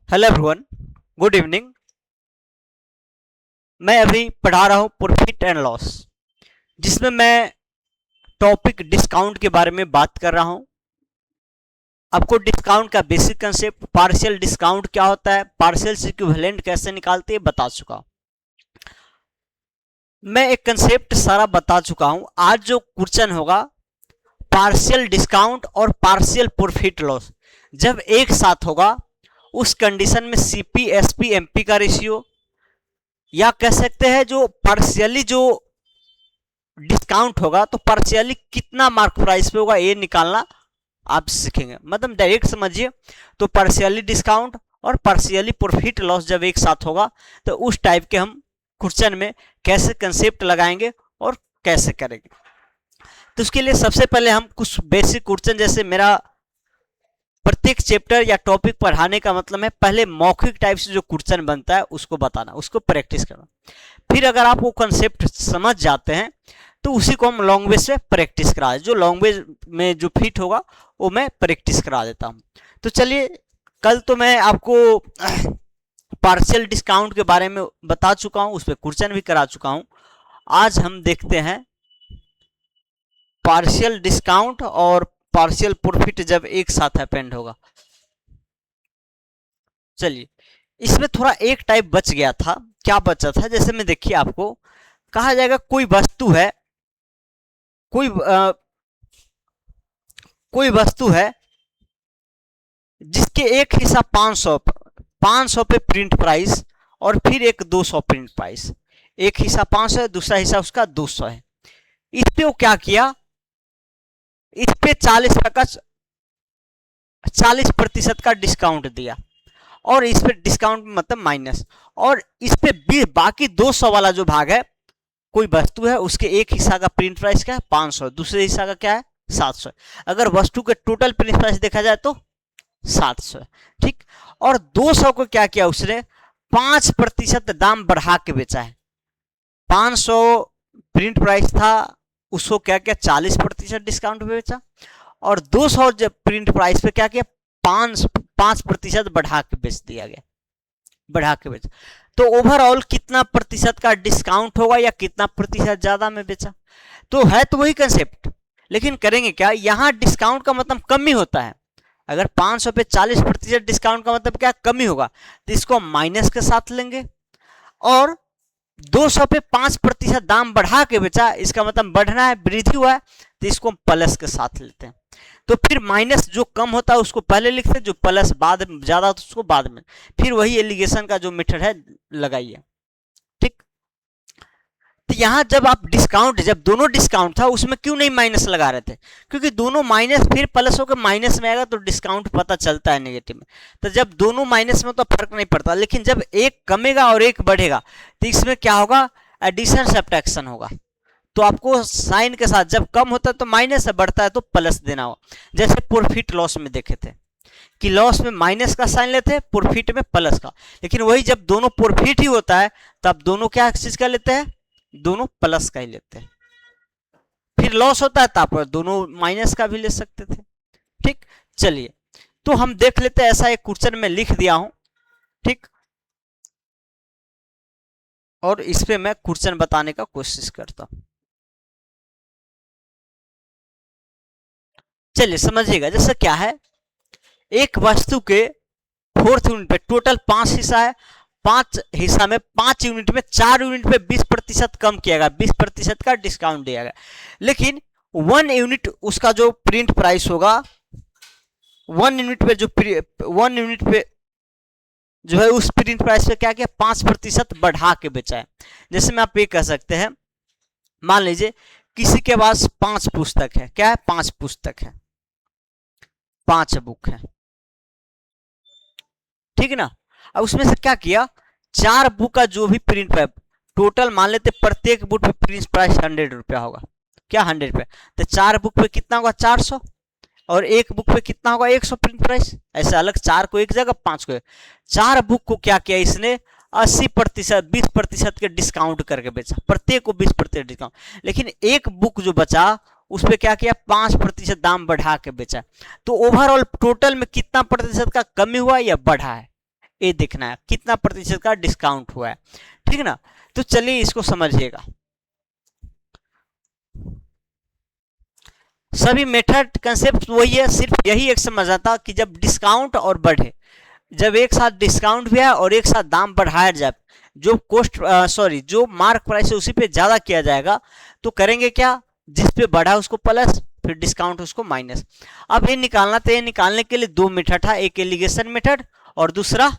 Hello everyone, good evening. मैं अभी पढ़ा रहा हूँ प्रॉफिट एंड लॉस, जिसमें मैं टॉपिक डिस्काउंट के बारे में बात कर रहा हूँ। आपको डिस्काउंट का बेसिक कंसेप्ट, पार्शियल डिस्काउंट क्या होता है, पार्शियल इक्विवेलेंट कैसे निकालते हैं बता चुका हूँ। मैं एक कंसेप्ट सारा बता चुका हूँ। आज जो क्वेश्चन होगा पार्शियल डिस्काउंट और पार्शियल प्रॉफिट लॉस जब एक साथ होगा, उस कंडीशन में सीपी एसपी एमपी का रेशियो, या कह सकते हैं जो पार्शियली जो डिस्काउंट होगा तो पार्शियली कितना मार्क प्राइस पे होगा, ये निकालना आप सीखेंगे। मतलब डायरेक्ट समझिए, तो पार्शियली डिस्काउंट और पार्शियली प्रॉफिट लॉस जब एक साथ होगा तो उस टाइप के हम क्वेश्चन में कैसे कंसेप्ट लगाएंगे और कैसे करेंगे। तो उसके लिए सबसे पहले हम कुछ बेसिक क्वेश्चन, जैसे मेरा प्रत्येक चैप्टर या टॉपिक पढ़ाने का मतलब है पहले मौखिक टाइप से जो क्वेश्चन बनता है उसको बताना, उसको प्रैक्टिस करना। फिर अगर आप वो कंसेप्ट समझ जाते हैं तो उसी को हम लैंग्वेज से प्रैक्टिस करा, जो लैंग्वेज में जो फिट होगा वो मैं प्रैक्टिस करा देता हूँ। तो चलिए, कल तो मैं आपको पार्शियल डिस्काउंट के बारे में बता चुका हूँ, उस पर क्वेश्चन भी करा चुका हूँ। आज हम देखते हैं पार्शियल डिस्काउंट और पार्शियल प्रॉफिट जब एक साथ हैपेंड होगा। चलिए, इसमें थोड़ा एक टाइप बच गया था। क्या बचा था? जैसे में देखिए, आपको कहा जाएगा कोई वस्तु है, कोई वस्तु है जिसके एक हिस्सा 500 पे प्रिंट प्राइस और फिर एक 200 प्रिंट प्राइस। एक हिस्सा 500 है, दूसरा हिस्सा उसका 200 है। इस पे वो क्या किया, इस पे 40% का डिस्काउंट दिया, और इस पे डिस्काउंट मतलब माइनस, और इस पे बाकी 200 वाला जो भाग है, कोई वस्तु है उसके एक हिस्सा का प्रिंट प्राइस क्या है 500, दूसरे हिस्सा का क्या है 700। अगर वस्तु के टोटल प्रिंट प्राइस देखा जाए तो 700, ठीक। और 200 को क्या किया उसने, 5% दाम बढ़ा के बेचा है। 500 प्रिंट प्राइस था, उसको क्या किया 40% डिस्काउंट पे बेचा, और 200 जब प्रिंट प्राइस पे क्या किया 5% बढ़ा के बेच दिया गया, बढ़ा के बेचा। तो ओवरऑल कितना प्रतिशत का डिस्काउंट होगा या कितना प्रतिशत ज्यादा में बेचा। तो है तो वही कंसेप्ट, लेकिन करेंगे क्या, यहां डिस्काउंट का मतलब कमी होता है। अगर 500 पे 40% डिस्काउंट का मतलब क्या, कमी होगा, तो इसको माइनस के साथ लेंगे। और 200 पे 5% दाम बढ़ा के बेचा, इसका मतलब बढ़ना है, वृद्धि हुआ है, तो इसको प्लस के साथ लेते हैं। तो फिर माइनस जो कम होता है उसको पहले लिखते हैं, जो प्लस बाद में ज्यादा होता है उसको बाद में। फिर वही एलिगेशन का जो मेथड है लगाइए, ठीक। तो यहां जब आप डिस्काउंट, जब दोनों डिस्काउंट था उसमें क्यों नहीं माइनस लगा रहे थे, क्योंकि दोनों माइनस फिर प्लस होकर माइनस में आएगा तो डिस्काउंट पता चलता है नेगेटिव में। तो जब दोनों माइनस में तो फर्क नहीं पड़ता, लेकिन जब एक कमेगा और एक बढ़ेगा तो इसमें क्या होगा, एडिशन सब्ट्रैक्शन होगा। तो आपको साइन के साथ, जब कम होता है तो माइनस है, बढ़ता है तो प्लस देना होगा। जैसे प्रॉफिट लॉस में देखे थे कि लॉस में माइनस का साइन लेते हैं, प्रॉफिट में प्लस का। लेकिन वही जब दोनों प्रॉफिट ही होता है तब दोनों क्या चीज का लेते हैं, दोनों प्लस का ही लेते हैं। फिर लॉस होता है तो आप दोनों माइनस का भी ले सकते थे, ठीक। चलिए, तो हम देख लेते हैं, ऐसा एक क्वेश्चन में लिख दिया हूं, ठीक। और इस पे मैं क्वेश्चन बताने का कोशिश करता हूं। चलिए समझिएगा, जैसे क्या है, एक वस्तु के 4th यूनिट पे टोटल 5 हिस्सा है, 5 हिस्सा में 5 यूनिट में 4 यूनिट पे 20% कम किया गया, 20% का डिस्काउंट दिया गया। लेकिन 1 यूनिट उसका जो प्रिंट प्राइस होगा, 1 यूनिट पे जो है उस प्रिंट प्राइस पे क्या किया 5% बढ़ा के बेचा है। जैसे में आप ये कह सकते हैं, मान लीजिए किसी के पास 5 पुस्तक है, क्या है 5 पुस्तक है, 5 बुक है, ठीक है ना। अब उसमें से क्या किया, 4 बुक का जो भी प्रिंट प्राइस, टोटल मान लेते प्रत्येक बुक पे प्रिंट प्राइस 100 रुपया होगा, क्या 100 रुपया, तो 4 बुक पे कितना होगा 400, और एक बुक पे कितना होगा 100 प्रिंट प्राइस। ऐसे अलग 4 को एक जगह, 5 को 4 बुक को क्या किया इसने 80%, 20% के डिस्काउंट करके बेचा, प्रत्येक को 20% डिस्काउंट। लेकिन एक बुक जो बचा उस पर क्या किया 5% दाम बढ़ा के बेचा। तो ओवरऑल टोटल में कितना प्रतिशत का कमी हुआ या बढ़ा है, ये देखना है कितना प्रतिशत का डिस्काउंट हुआ है, ठीक है ना। तो चलिए इसको समझिएगा। सभी मेथड कंसेप्ट वही है, सिर्फ यही एक समझ आता कि जब डिस्काउंट और बढ़े, जब एक साथ डिस्काउंट भी है और एक साथ दाम बढ़ाया जाए, जो जो मार्क प्राइस है उसी पे ज्यादा किया जाएगा, तो करेंगे क्या, जिस पे बढ़ा उसको प्लस, फिर डिस्काउंट उसको माइनस। अब ये निकालना, तो ये निकालने के लिए दो मेथड था, एक एलिगेशन मेथड और दूसरा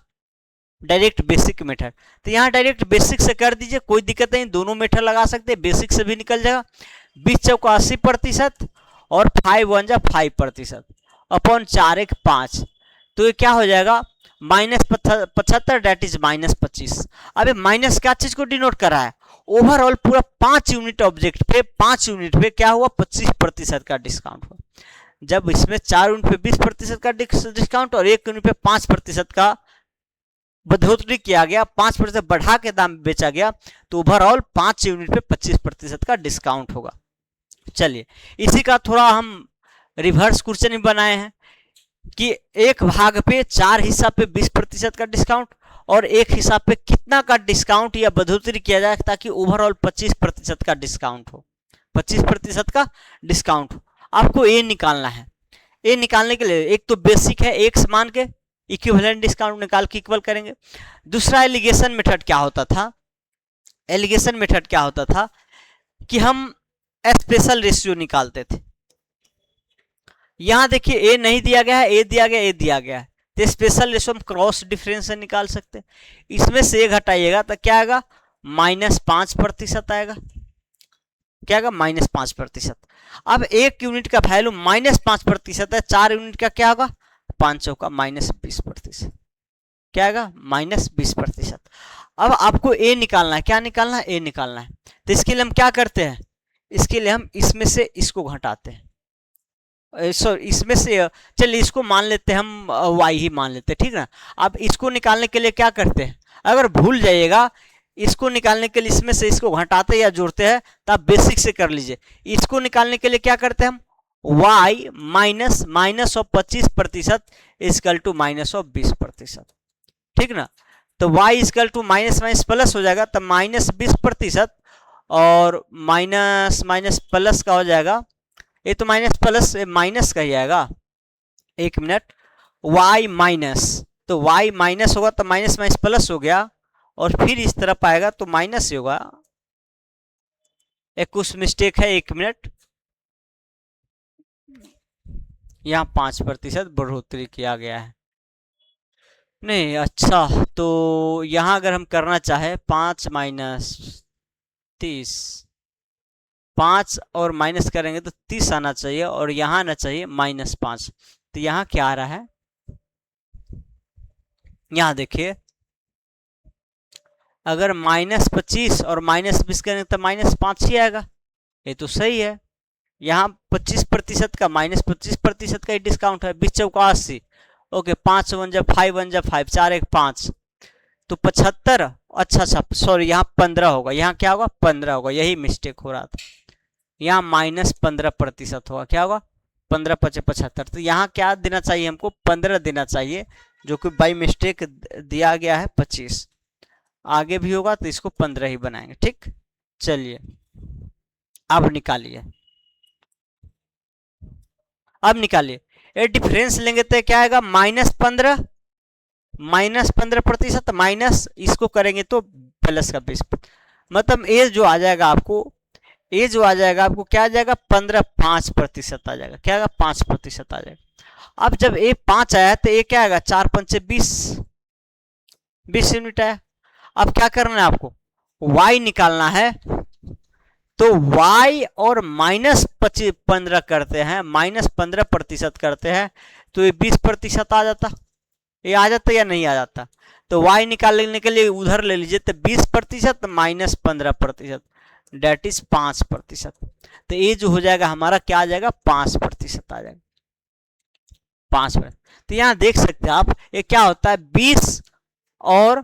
डायरेक्ट बेसिक मेथड। तो यहाँ डायरेक्ट बेसिक से कर दीजिए, कोई दिक्कत नहीं, दोनों मेथड लगा सकते हैं, बेसिक से भी निकल जाएगा। 20 चौका 80% और 5 वन जा 5% अपॉन 4 एक 5, तो ये क्या हो जाएगा -75 डेट इज -25। अब ये माइनस क्या चीज को डिनोट कर रहा है, ओवरऑल पूरा 5 यूनिट ऑब्जेक्ट पे 5 यूनिट पे क्या हुआ 25% का डिस्काउंट हुआ। जब इसमें 4 यूनिट पे 20% का डिस्काउंट और 1 यूनिट पे 5% का बढ़ोतरी किया गया, 5% बढ़ा के दाम बेचा गया, तो ओवरऑल 5 यूनिट पे 25% का डिस्काउंट होगा। चलिए इसी का थोड़ा हम रिवर्स क्वेश्चन भी बनाए हैं कि एक भाग पे 4 हिस्सा पे 20% का डिस्काउंट और एक हिस्सा पे कितना का डिस्काउंट या बढ़ोतरी किया जाए ताकि ओवरऑल 25% का डिस्काउंट हो, 25% का डिस्काउंट हो। आपको ये निकालना है। ये निकालने के लिए एक तो बेसिक है, एक समान के इक्विवेलेंट डिस्काउंट निकाल के इक्वल करेंगे। दूसरा एलिगेशन मेथड क्या होता था, एलिगेशन मेथड क्या होता था कि हम स्पेशल रेशियो निकालते थे। यहां देखिए ए नहीं दिया गया है, ए दिया गया, ए दिया गया है, तो स्पेशल रेशियो हम क्रॉस डिफरेंस से निकाल सकते हैं। इसमें से ए घटाइएगा तो क्या आएगा -5% आएगा, क्या आएगा -5%। अब एक यूनिट का वैल्यू -5% है, 4 यूनिट का क्या होगा 5 का -20%, क्या आएगा -20%। अब आपको ए निकालना है, क्या निकालना है, ए निकालना है। तो इसके लिए हम क्या करते हैं, इसके लिए हम इसमें से इसको घटाते हैं, सॉरी इसमें से, चलिए इसको मान लेते हैं हम y ही मान लेते हैं, ठीक है ना। अब इसको निकालने के लिए क्या करते हैं, अगर भूल जाइएगा इसको निकालने के लिए इसमें से इसको घटाते या जोड़ते हैं तो आप बेसिक से कर लीजिए। इसको निकालने के लिए क्या करते हैं हम, y minus of 25% is equal to minus of 20%, ठीक ना। तो y is equal to minus minus plus हो जाएगा, तब -20% और माइनस माइनस प्लस का हो जाएगा, ये तो माइनस प्लस माइनस का ही आएगा, एक मिनट, y माइनस, तो y माइनस होगा तो माइनस माइनस प्लस हो गया और फिर इस तरफ आएगा तो माइनस ही होगा। एक कुछ मिस्टेक है, एक मिनट, यहाँ 5% बढ़ोतरी किया गया है, नहीं अच्छा, तो यहाँ अगर हम करना चाहे 5 माइनस 30, 5 और माइनस करेंगे तो 30 आना चाहिए और यहाँ आना चाहिए -5। तो यहाँ क्या आ रहा है, यहाँ देखिए अगर -25 और -20 करेंगे तो -5 ही आएगा, ये तो सही है। यहाँ 25% का -25% का ही डिस्काउंट है, 20 चौका 80, ओके 5 वन जा 5 वन जा 5, 4 एक 5, तो 75, अच्छा सॉरी यहाँ 15 होगा, यहाँ क्या होगा 15 होगा, यही मिस्टेक हो रहा था, यहाँ -15% होगा, क्या होगा 15 × 75, तो यहाँ क्या देना चाहिए हमको 15 देना चाहिए, जो कि बाई मिस्टेक दिया गया है 25, आगे भी होगा तो इसको 15 ही बनाएंगे, ठीक। चलिए अब निकालिए, अब निकालिए, ये डिफरेंस लेंगे तो क्या आएगा -15, -15% माइनस इसको करेंगे तो प्लस का 20, मतलब ये जो आ जाएगा आपको, ये जो आ जाएगा आपको क्या आ जाएगा 5% आ जाएगा, क्या आएगा 5% आ जाएगा। अब जब ये 5 आया तो ये क्या आएगा 4 पंचे 20 यूनिट आया। अब क्या करना है आपको, y निकालना है, तो y और -15 करते हैं, -15% करते हैं तो ये 20% आ जाता, ये आ जाता या नहीं आ जाता। तो y निकालने के लिए उधर ले लीजिए, तो 20% -15% डेट इज 5%, तो ये जो हो जाएगा हमारा क्या आ जाएगा 5% आ जाएगा, 5%। तो यहाँ देख सकते हैं आप ये क्या होता है 20 और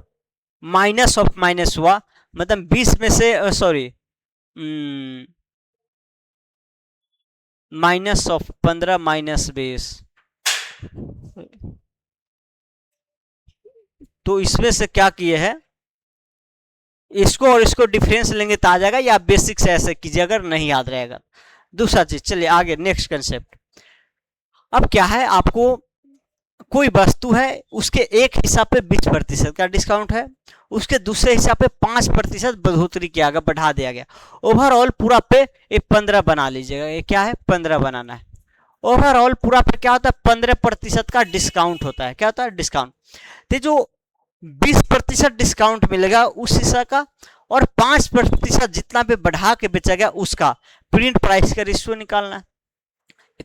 माइनस ऑफ माइनस हुआ, मतलब 20 में से सॉरी माइनस ऑफ 15 -20, तो इसमें से क्या किए हैं, इसको और इसको डिफरेंस लेंगे तो आ जाएगा, या बेसिक से ऐसे कीजिए अगर नहीं याद रहेगा। दूसरा चीज, चलिए आगे नेक्स्ट कंसेप्ट। अब क्या है, आपको कोई वस्तु है, उसके एक हिस्सा पे 20% का डिस्काउंट है, उसके दूसरे हिस्सा पे 5% बढ़ोतरी किया गया, बढ़ा दिया गया। ओवरऑल पूरा पे ये 15 बना लीजिएगा, ये क्या है 15 बनाना है। ओवरऑल पूरा पे क्या होता है 15% का डिस्काउंट होता है। क्या होता है डिस्काउंट। तो जो 20% डिस्काउंट मिलेगा उस हिस्सा का, और 5% जितना पे बढ़ा के बेचा गया उसका प्रिंट प्राइस का रेशियो निकालना है।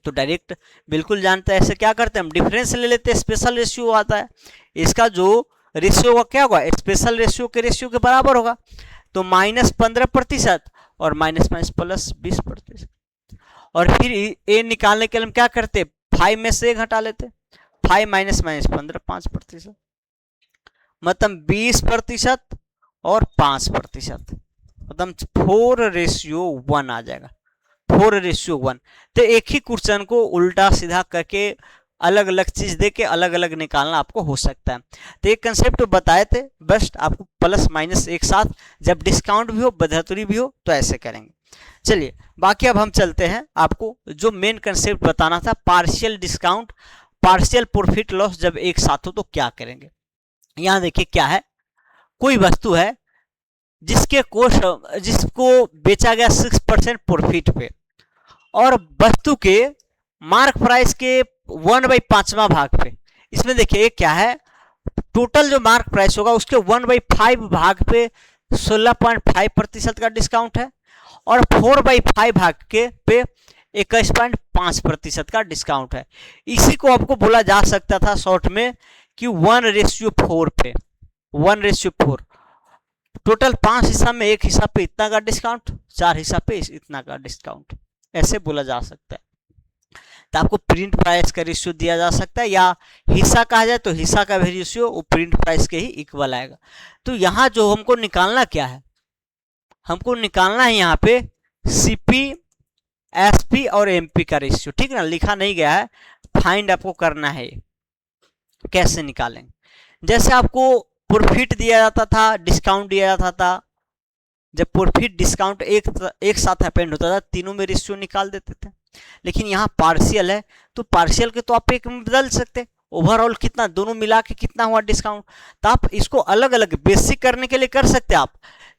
तो डायरेक्ट बिल्कुल जानते हैं, ऐसे क्या करते हैं हम डिफरेंस ले लेते हैं, स्पेशल रेशियो आता है। इसका जो रेशियो होगा क्या होगा, स्पेशल रेशियो के रेशियो के बराबर होगा। तो -15% और माइनस माइनस प्लस 20%। और फिर ए निकालने के लिए हम क्या करते, 5 में से 1 हटा लेते, 5 माइनस माइनस 15, 5%, मतलब 20% और 5%, मतलब 4:1 आ जाएगा, 4:1। तो एक ही क्वेश्चन को उल्टा सीधा करके अलग अलग चीज दे के अलग अलग निकालना आपको हो सकता है। तो एक कंसेप्ट बताए थे, बेस्ट आपको प्लस माइनस एक साथ, जब डिस्काउंट भी हो बढ़ोतरी भी हो तो ऐसे करेंगे। चलिए बाकी अब हम चलते हैं, आपको जो मेन कंसेप्ट बताना था, partial discount, partial profit loss जब एक साथ हो तो क्या करेंगे। यहां देखिए क्या है, कोई वस्तु है जिसको बेचा गया 6% प्रॉफिट पे, और वस्तु के मार्क प्राइस के 1/5वां भाग पे। इसमें देखिए क्या है, टोटल जो मार्क प्राइस होगा उसके 1/5 भाग पे 16.5% का डिस्काउंट है, और 4/5 भाग के पे 21.5% का डिस्काउंट है। इसी को आपको बोला जा सकता था शॉर्ट में कि 1:4 पे, 1:4। टोटल 5 हिस्सा में एक हिस्सा पे इतना का डिस्काउंट, 4 हिस्सा पे इतना का डिस्काउंट, ऐसे बोला जा सकता है। तो आपको प्रिंट प्राइस का रेशियो दिया जा सकता है, या हिस्सा कहा जाए तो हिस्सा का भी रेशियो वो प्रिंट प्राइस के ही इक्वल आएगा। तो यहाँ जो हमको निकालना क्या है, हमको निकालना है यहाँ पे सीपी, एसपी और एमपी का रेशियो, ठीक ना, लिखा नहीं गया है, फाइंड आपको करना है। कैसे निकालेंगे, जैसे आपको प्रॉफिट दिया जाता था, डिस्काउंट दिया जाता था, जब प्रॉफिट डिस्काउंट एक साथ हैपेंड होता था, तीनों में रेशियो निकाल देते थे। लेकिन यहाँ पार्शियल है, तो पार्शियल के तो आप एक में बदल सकते, ओवरऑल कितना, दोनों मिला के कितना हुआ डिस्काउंट। तो आप इसको अलग अलग बेसिक करने के लिए कर सकते हैं आप,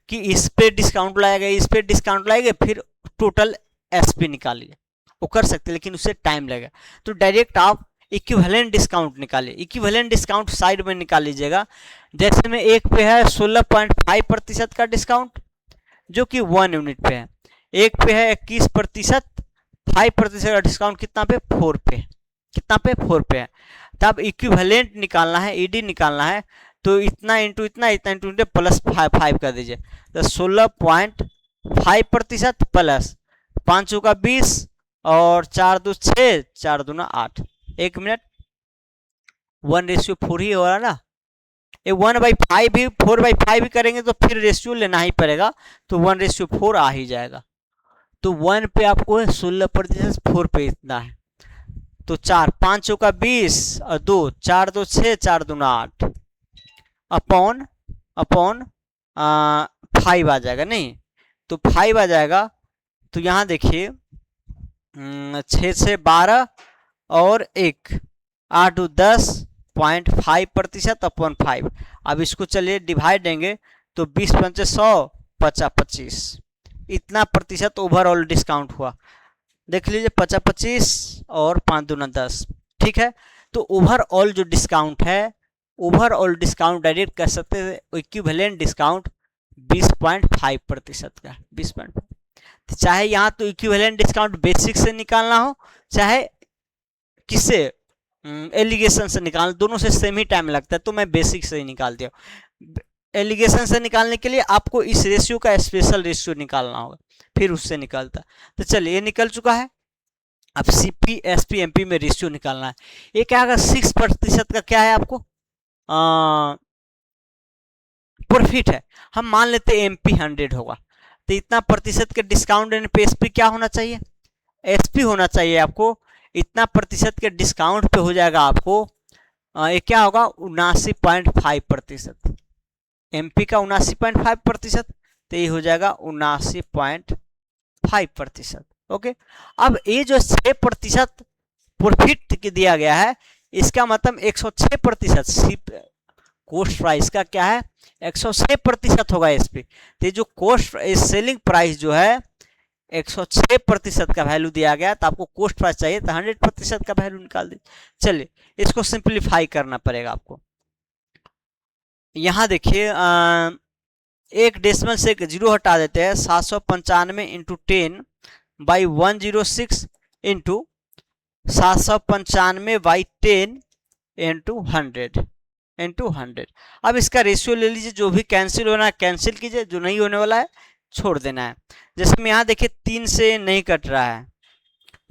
कि इस पे डिस्काउंट लाएगा, इस पे डिस्काउंट लाएगा, फिर टोटल एसपी निकालिए, वो कर सकते, लेकिन उससे टाइम लगेगा। तो डायरेक्ट आप इक्विवेलेंट डिस्काउंट निकालिए, इक्विवेलेंट डिस्काउंट साइड में निकाल लीजिएगा। जैसे में एक पे है 16.5% का डिस्काउंट जो कि 1 यूनिट पे है, एक पे है 21%, 5% का डिस्काउंट कितना पे 4 पे, कितना पे 4 पे है। तब इक्विवेलेंट निकालना है, ईडी निकालना है, तो इतना इंटू इतना, इतना इंटू इतना प्लस 5 कर दीजिए, तो 16.5% प्लस 5 का 20 और 4 2 6, 4 2 8। एक मिनट, 1:4 ही हो रहा ना, ये 1/5 भी 4/5 भी करेंगे तो फिर रेशियो लेना ही पड़ेगा, तो 1:4 आ ही जाएगा। तो 1 पे आपको 16%, 4 पे इतना है, तो 4 5 का 20 और 2 4 2 6, 4 2 8 अपॉन 5 आ जाएगा, नहीं तो 5 आ जाएगा। तो यहाँ देखिए 6 से 12 और 1 8 10.5% अपॉन 5। अब इसको चलिए डिवाइड देंगे तो 20 पंचे 100, 50 25, इतना प्रतिशत ओवरऑल डिस्काउंट हुआ। देख लीजिए 50 25 और 5 दूना 10, ठीक है। तो ओवरऑल जो डिस्काउंट है, ओवरऑल डिस्काउंट डायरेक्ट कर सकते हैं, इक्विवेलेंट डिस्काउंट 20.5% का, 20.5। तो चाहे यहाँ तो इक्विवेलेंट डिस्काउंट बेसिक से निकालना हो, चाहे किससे एलिगेशन से निकालना, दोनों से सेम ही टाइम लगता है, तो मैं बेसिक से ही निकाल दिया। एलिगेशन से निकालने के लिए आपको इस रेशियो का स्पेशल रेशियो निकालना होगा, फिर उससे निकलता। तो चलिए ये निकल चुका है। अब सीपी एसपी एमपी में रेशियो निकालना है। ये क्या होगा, 6% का क्या है आपको प्रॉफिट है, हम मान लेते हैं एमपी 100 होगा, तो इतना प्रतिशत के डिस्काउंट देने पे एसपी क्या होना चाहिए, एसपी होना चाहिए आपको, इतना प्रतिशत के डिस्काउंट पे हो जाएगा आपको ये क्या होगा 79.5%, एमपी का 79.5%, तो ये हो जाएगा 79.5%। ओके, अब ये जो 6% प्रॉफिट दिया गया है, इसका मतलब 106% कोस्ट प्राइस का क्या है 106% होगा इस पे। तो जो कोस्ट सेलिंग प्राइस जो है 106% का वैल्यू दिया गया, तो आपको कोस्ट प्राइस चाहिए तो 100% का वैल्यू निकाल दीजिए। चलिए इसको सिंप्लीफाई करना पड़ेगा आपको। यहाँ देखिए एक डेसिमल से एक जीरो हटा देते हैं, 795 into 10 by 106 into 795 by 10 into 100। अब इसका रेशियो ले लीजिए, जो भी कैंसिल होना है कैंसिल कीजिए, जो नहीं होने वाला है छोड़ देना है। जैसे मैं यहाँ देखिए 3 से नहीं कट रहा है,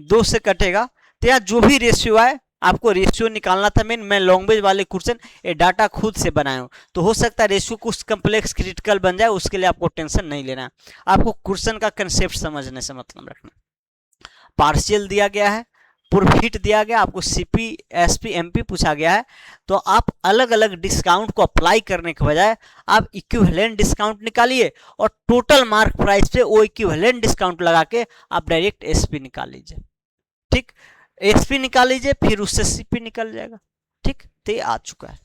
2 से कटेगा, तो यहाँ जो भी रेशियो आए आपको रेशियो निकालना था। मैं लॉन्ग्वेज वाले क्वेश्चन ये डाटा खुद से बनाया हूँ, तो हो सकता है रेशियो कुछ कम्प्लेक्स क्रिटिकल बन जाए, उसके लिए आपको टेंशन नहीं लेना है। आपको क्वेश्चन का कंसेप्ट समझने से मतलब रखना। पार्शियल दिया गया है, प्रॉफिट दिया गया, आपको सीपी एसपी एमपी पूछा गया है, तो आप अलग अलग डिस्काउंट को अप्लाई करने के बजाय आप इक्विवेलेंट डिस्काउंट निकालिए और टोटल मार्क प्राइस पे वो इक्विवेलेंट डिस्काउंट लगा के आप डायरेक्ट एसपी निकाल लीजिए। ठीक, एसपी निकाल लीजिए, फिर उससे सीपी निकल जाएगा। ठीक, तो ये आ चुका है।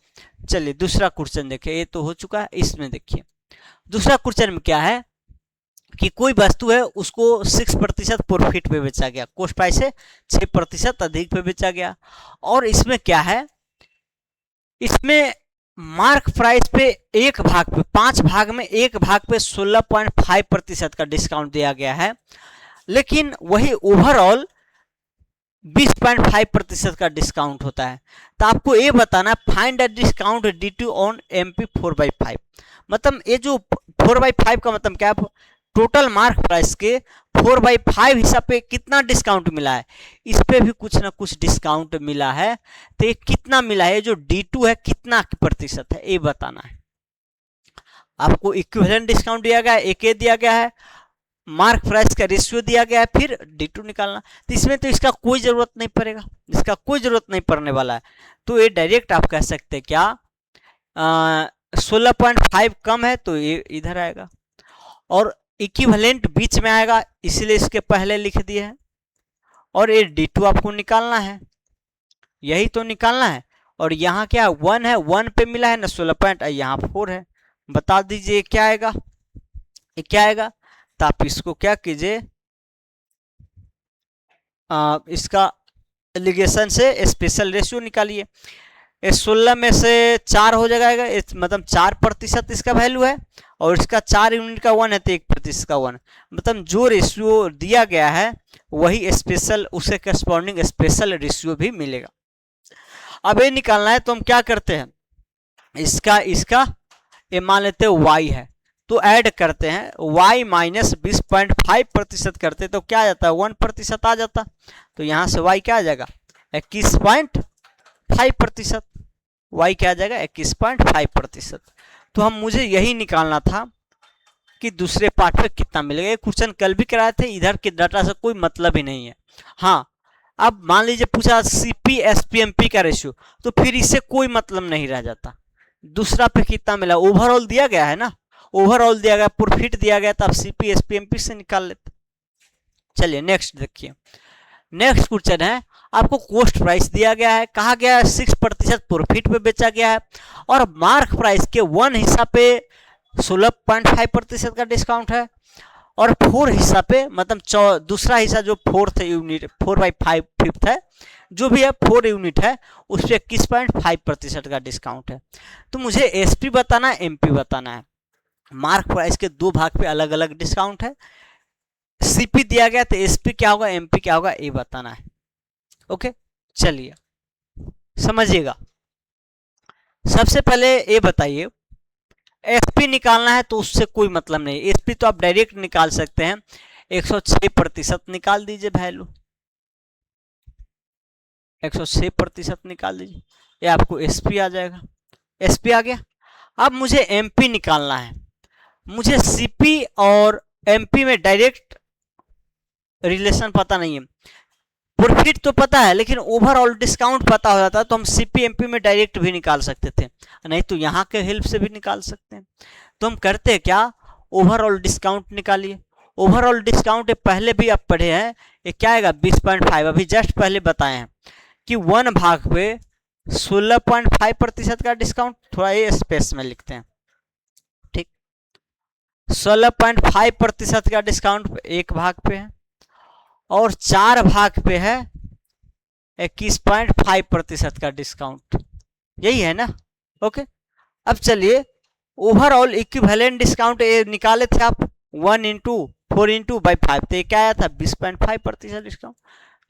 चलिए दूसरा क्वेश्चन देखिए, ये तो हो चुका है। इसमें देखिए दूसरा क्वेश्चन में क्या है कि कोई वस्तु है उसको 6% प्रॉफिट पे बेचा गया, कॉस्ट प्राइस से 6% अधिक पे बेचा गया, और इसमें क्या है, इसमें मार्क प्राइस पे एक भाग पे 5 भाग में एक भाग पे 16.5% का डिस्काउंट दिया गया है, लेकिन वही ओवरऑल 20.5% का डिस्काउंट होता है। तो आपको ये बताना find the discount due on MP 4/5। मतलब ये जो 4/5 का मतलब क्या है, टोटल मार्क प्राइस के 4/5 हिसाब पे कितना डिस्काउंट मिला है, इस पे भी कुछ ना कुछ डिस्काउंट मिला है। तो ये कितना मिला है, जो D2 है कितना प्रतिशत है, ये बताना है आपको। इक्विवेलेंट डिस्काउंट दिया गया है, एक दिया गया है, मार्क प्राइस का रेशियो दिया गया है, फिर D2 निकालना। तो इसमें तो इसका कोई जरूरत नहीं पड़ेगा, इसका कोई जरूरत नहीं पड़ने वाला है। तो ये डायरेक्ट आप कह सकते हैं क्या 16.5 कम है तो ये इधर आएगा, और इक्विवेलेंट बीच में आएगा, इसलिए इसके पहले लिख दिए हैं, और ये D2 आपको निकालना है, यही तो निकालना है। और यहाँ क्या 1 है, 1 पे मिला है ना 16 पॉइंट, यहाँ 4 है। बता दीजिए क्या आएगा, ये क्या आएगा। तो आप इसको क्या कीजिए, इसका एलिगेशन से स्पेशल रेशियो निकालिए। 16 में से 4 हो जाएगा, मतलब 4% इसका वैल्यू है, और इसका 4 यूनिट का 1 है तो 1% का 1, मतलब जो रेशियो दिया गया है वही स्पेशल, उसे करस्पॉन्डिंग स्पेशल रेशियो भी मिलेगा। अब ये निकालना है तो हम क्या करते हैं, इसका ये मान लेते हैं y है, तो ऐड करते हैं y माइनस 20.5% करते तो क्या आ जाता है 1% आ जाता। तो यहाँ से y क्या आ जाएगा 21.5%, y क्या आ जाएगा 21.5%। तो हम मुझे यही निकालना था कि दूसरे पार्ट में कितना मिलेगा। ये क्वेश्चन कल भी कराए थे, इधर के डाटा से कोई मतलब ही नहीं है। हाँ, अब मान लीजिए पूछा सीपी एसपी एमपी का रेशियो, तो फिर इससे कोई मतलब नहीं रह जाता। दूसरा पे कितना मिला, ओवरऑल दिया गया है ना, ओवरऑल दिया गया, प्रॉफिट दिया गया, तो आप सीपी एसपी एमपी से निकाल लेते। चलिए नेक्स्ट देखिए, नेक्स्ट क्वेश्चन है, आपको कॉस्ट प्राइस दिया गया है, कहा गया है 6% प्रॉफिट पे बेचा गया है, और मार्क प्राइस के 1 हिस्सा पे 16.5% का डिस्काउंट है, और 4 हिस्सा पे मतलब दूसरा हिस्सा जो 4th यूनिट 4/5 है, जो भी है 4 यूनिट है, उस पर 21.5% का डिस्काउंट है। तो मुझे एसपी बताना है, एमपी बताना है। मार्क प्राइस के 2 भाग पे अलग अलग डिस्काउंट है, सीपी दिया गया तो एसपी क्या होगा एमपी क्या होगा ये बताना है। ओके, चलिए समझिएगा। सबसे पहले ये बताइए, एसपी निकालना है तो उससे कोई मतलब नहीं, एसपी तो आप डायरेक्ट निकाल सकते हैं, 106% निकाल दीजिए वैल्यू, 106% निकाल दीजिए, ये आपको एसपी आ जाएगा। एसपी आ गया। अब मुझे एमपी निकालना है, मुझे सीपी और एमपी में डायरेक्ट रिलेशन पता नहीं है। प्रॉफिट तो पता है लेकिन ओवरऑल डिस्काउंट पता हो जाता तो हम सीपीएमपी में डायरेक्ट भी निकाल सकते थे, नहीं तो यहाँ के हेल्प से भी निकाल सकते हैं। तो हम करते हैं क्या, ओवरऑल डिस्काउंट निकालिए। ओवरऑल डिस्काउंट पहले भी आप पढ़े हैं, ये क्या आएगा 20.5, अभी जस्ट पहले बताए हैं कि 1 भाग पे 16.5% का डिस्काउंट। थोड़ा ये स्पेस में लिखते हैं, ठीक। 16.5% का डिस्काउंट 1 भाग पे है और 4 भाग पे है 21.5% का डिस्काउंट, यही है ना। ओके, अब चलिए ओवरऑल इक्विवेलेंट डिस्काउंट ये निकाले थे आप 1 इंटू 4 इंटू बाई 5, तो ये क्या आया था 20.5% डिस्काउंट।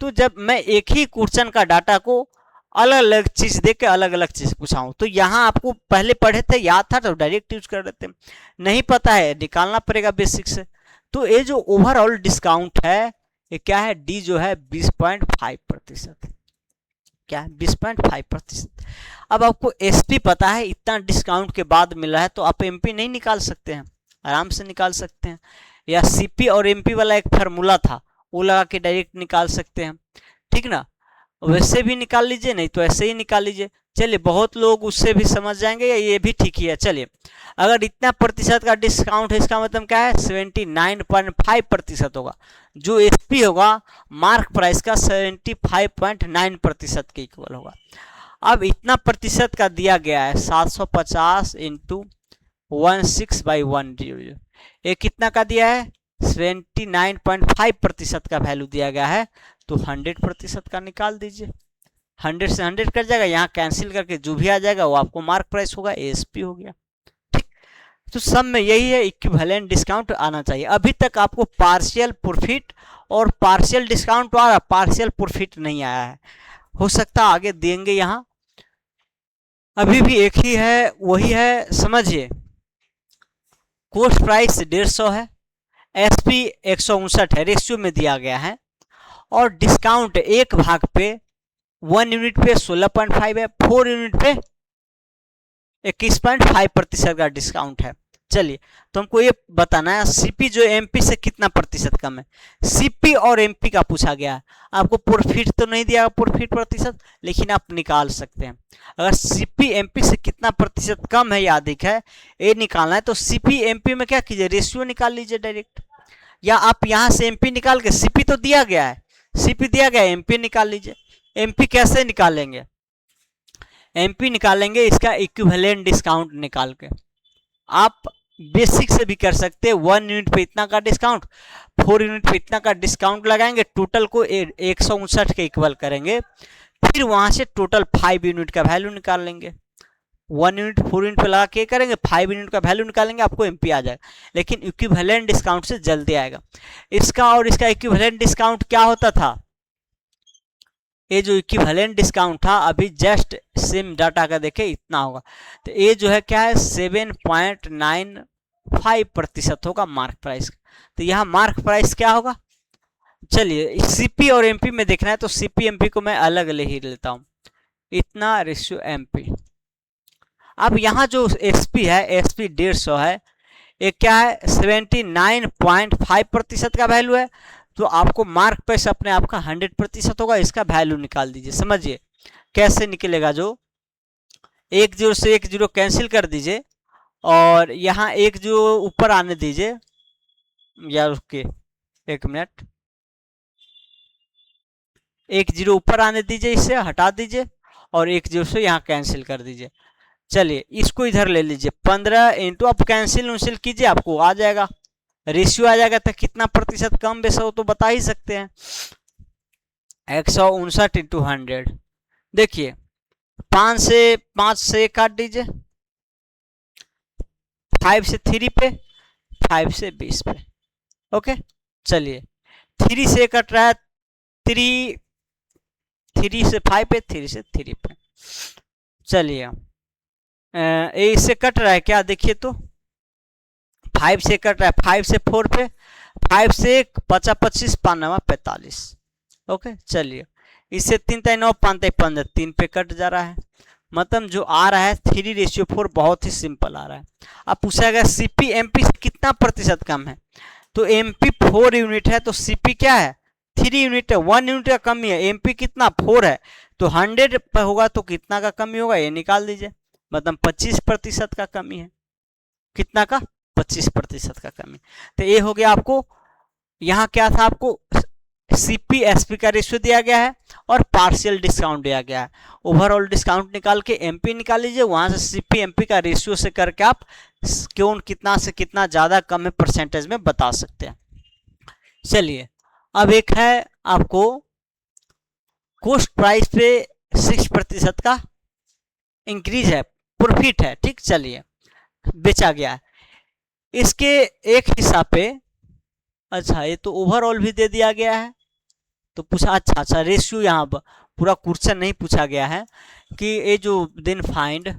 तो जब मैं एक ही क्वेश्चन का डाटा को अलग अलग चीज दे के अलग अलग चीज पूछाऊं, तो यहाँ आपको पहले पढ़े थे याद था तो डायरेक्ट यूज कर देते, नहीं पता है निकालना पड़ेगा बेसिक से। तो ये जो ओवरऑल डिस्काउंट है ये क्या है, डी जो है 20.5%, क्या है 20.5%। अब आपको एसपी पता है इतना डिस्काउंट के बाद मिला है, तो आप एमपी नहीं निकाल सकते हैं, आराम से निकाल सकते हैं, या सीपी और एमपी वाला एक फार्मूला था वो लगा के डायरेक्ट निकाल सकते हैं, ठीक ना। वैसे भी निकाल लीजिए, नहीं तो ऐसे ही निकाल लीजिए। चलिए बहुत लोग उससे भी समझ जाएंगे, या ये भी ठीक ही है। चलिए अगर इतना प्रतिशत का डिस्काउंट है इसका मतलब क्या है 79.5% होगा, जो एसपी होगा मार्क प्राइस का 75.9% के इक्वल होगा। अब इतना प्रतिशत का दिया गया है 750 इंटू 16/100, ये कितना का दिया है 79.5% का वैल्यू दिया गया है, तो 100% का निकाल दीजिए। 100 से 100 कर जाएगा, यहाँ कैंसिल करके जो भी आ जाएगा वो आपको मार्क प्राइस होगा, एएसपी हो गया, ठीक। तो सब में यही है, इक्विवेलेंट डिस्काउंट आना चाहिए। अभी तक आपको पार्शियल प्रॉफिट और पार्शियल डिस्काउंट आ रहा, पार्शियल प्रॉफिट नहीं आया है, हो सकता आगे देंगे। यहाँ अभी भी एक ही है, वही है, समझिए। कॉस्ट प्राइस 150 है, एसपी 159 है, रेशियो में दिया गया है, और डिस्काउंट 1 भाग पे 1 यूनिट पे 16.5 है, 4 यूनिट पे 21.5% का डिस्काउंट है। चलिए तो हमको ये बताना है सीपी जो एमपी से कितना प्रतिशत कम है, सीपी और एमपी का पूछा गया है। आपको प्रॉफिट तो नहीं दिया प्रॉफिट प्रतिशत, लेकिन आप निकाल सकते हैं अगर सीपी एमपी से कितना प्रतिशत कम है या अधिक है ये निकालना है, तो सीपी एमपी में क्या कीजिए रेशियो निकाल लीजिए डायरेक्ट, या आप यहां से एमपी निकाल के, सीपी तो दिया गया है, सीपी दिया गया है, एमपी निकाल लीजिए। एमपी कैसे निकालेंगे, एमपी निकालेंगे इसका इक्विवेलेंट डिस्काउंट निकाल के। आप बेसिक से भी कर सकते हैं, 1 यूनिट पे इतना का डिस्काउंट, 4 यूनिट पे इतना का डिस्काउंट लगाएंगे, टोटल को 159 के इक्वल करेंगे, फिर वहां से टोटल 5 यूनिट का वैल्यू निकाल लेंगे। 1 यूनिट 4 यूनिट पे लगा के करेंगे, 5 यूनिट का वैल्यू निकालेंगे, आपको एमपी आ जाएगा, लेकिन इक्विवेलेंट डिस्काउंट से जल्दी आएगा। इसका और इसका इक्विवेलेंट डिस्काउंट क्या होता था, ये जो इक्विवेलेंट डिस्काउंट था अभी जस्ट सेम डाटा का देखे इतना होगा, तो ये जो है क्या है 7.95% होगा मार्क प्राइस का। तो यहाँ मार्क प्राइस क्या होगा, चलिए सीपी और एमपी में देखना है तो सीपी एमपी को मैं अलग ले ही लेता हूँ, इतना रेशियो एमपी। अब यहाँ जो एसपी है, एसपी 150 है, ये क्या है 79.5% का वैल्यू है, तो आपको मार्क प्राइस अपने आप का 100% होगा, इसका वैल्यू निकाल दीजिए। समझिए कैसे निकलेगा, जो 1 0 से 1 0 कैंसिल कर दीजिए, और यहाँ 1 0 ऊपर आने दीजिए, या रुकिए 1 मिनट, 1 0 ऊपर आने दीजिए, इसे हटा दीजिए, और 1 0 से यहाँ कैंसिल कर दीजिए। चलिए इसको इधर ले लीजिए, 15 इंटू आप कैंसिल उंसिल कीजिए, आपको आ जाएगा रेशियो आ जाएगा, तो कितना प्रतिशत कम बेसा हो तो बता ही सकते हैं, 159 इंटू 100। देखिए 5 से काट दीजिए, 5 से 3 पे, 5 से 20 पे, ओके। चलिए 3 से कट रहा है, 3 से 5 पे, 3 से 3 पे। चलिए इससे कट रहा है क्या, देखिए तो 5 से कट रहा है, 5 से 4 पे, 5 से 5 25 5 9 45, ओके। चलिए इससे 3 3 9 5 15, 3 पे कट जा रहा है, मतलब जो आ रहा है 3:4, बहुत ही सिंपल आ रहा है। अब पूछा गया सीपी एमपी से कितना प्रतिशत कम है, तो एमपी 4 यूनिट है, तो सीपी क्या है 3 यूनिट है, 1 यूनिट का कमी है, एमपी कितना 4 है, तो 100 पर होगा तो कितना का कमी होगा ये निकाल दीजिए, मतलब 25% का कमी है। कितना का? 25% का कमी। तो ये हो गया आपको, यहाँ क्या था आपको सीपी एसपी का रेशियो दिया गया है और पार्शियल डिस्काउंट दिया गया है। ओवरऑल डिस्काउंट निकाल के एमपी निकाल लीजिए, वहां से सीपी एमपी का रेशियो से करके आप क्यों कितना से कितना ज्यादा कम है परसेंटेज में बता सकते हैं। चलिए अब एक है आपको कॉस्ट प्राइस पे 6% का इंक्रीज है, प्रॉफिट है, ठीक, चलिए बेचा गया है, इसके एक हिस्सा पे, अच्छा ये तो ओवरऑल भी दे दिया गया है, तो पूछा अच्छा रेशियो यहाँ पूरा क्वेश्चन नहीं पूछा गया है कि ये जो then find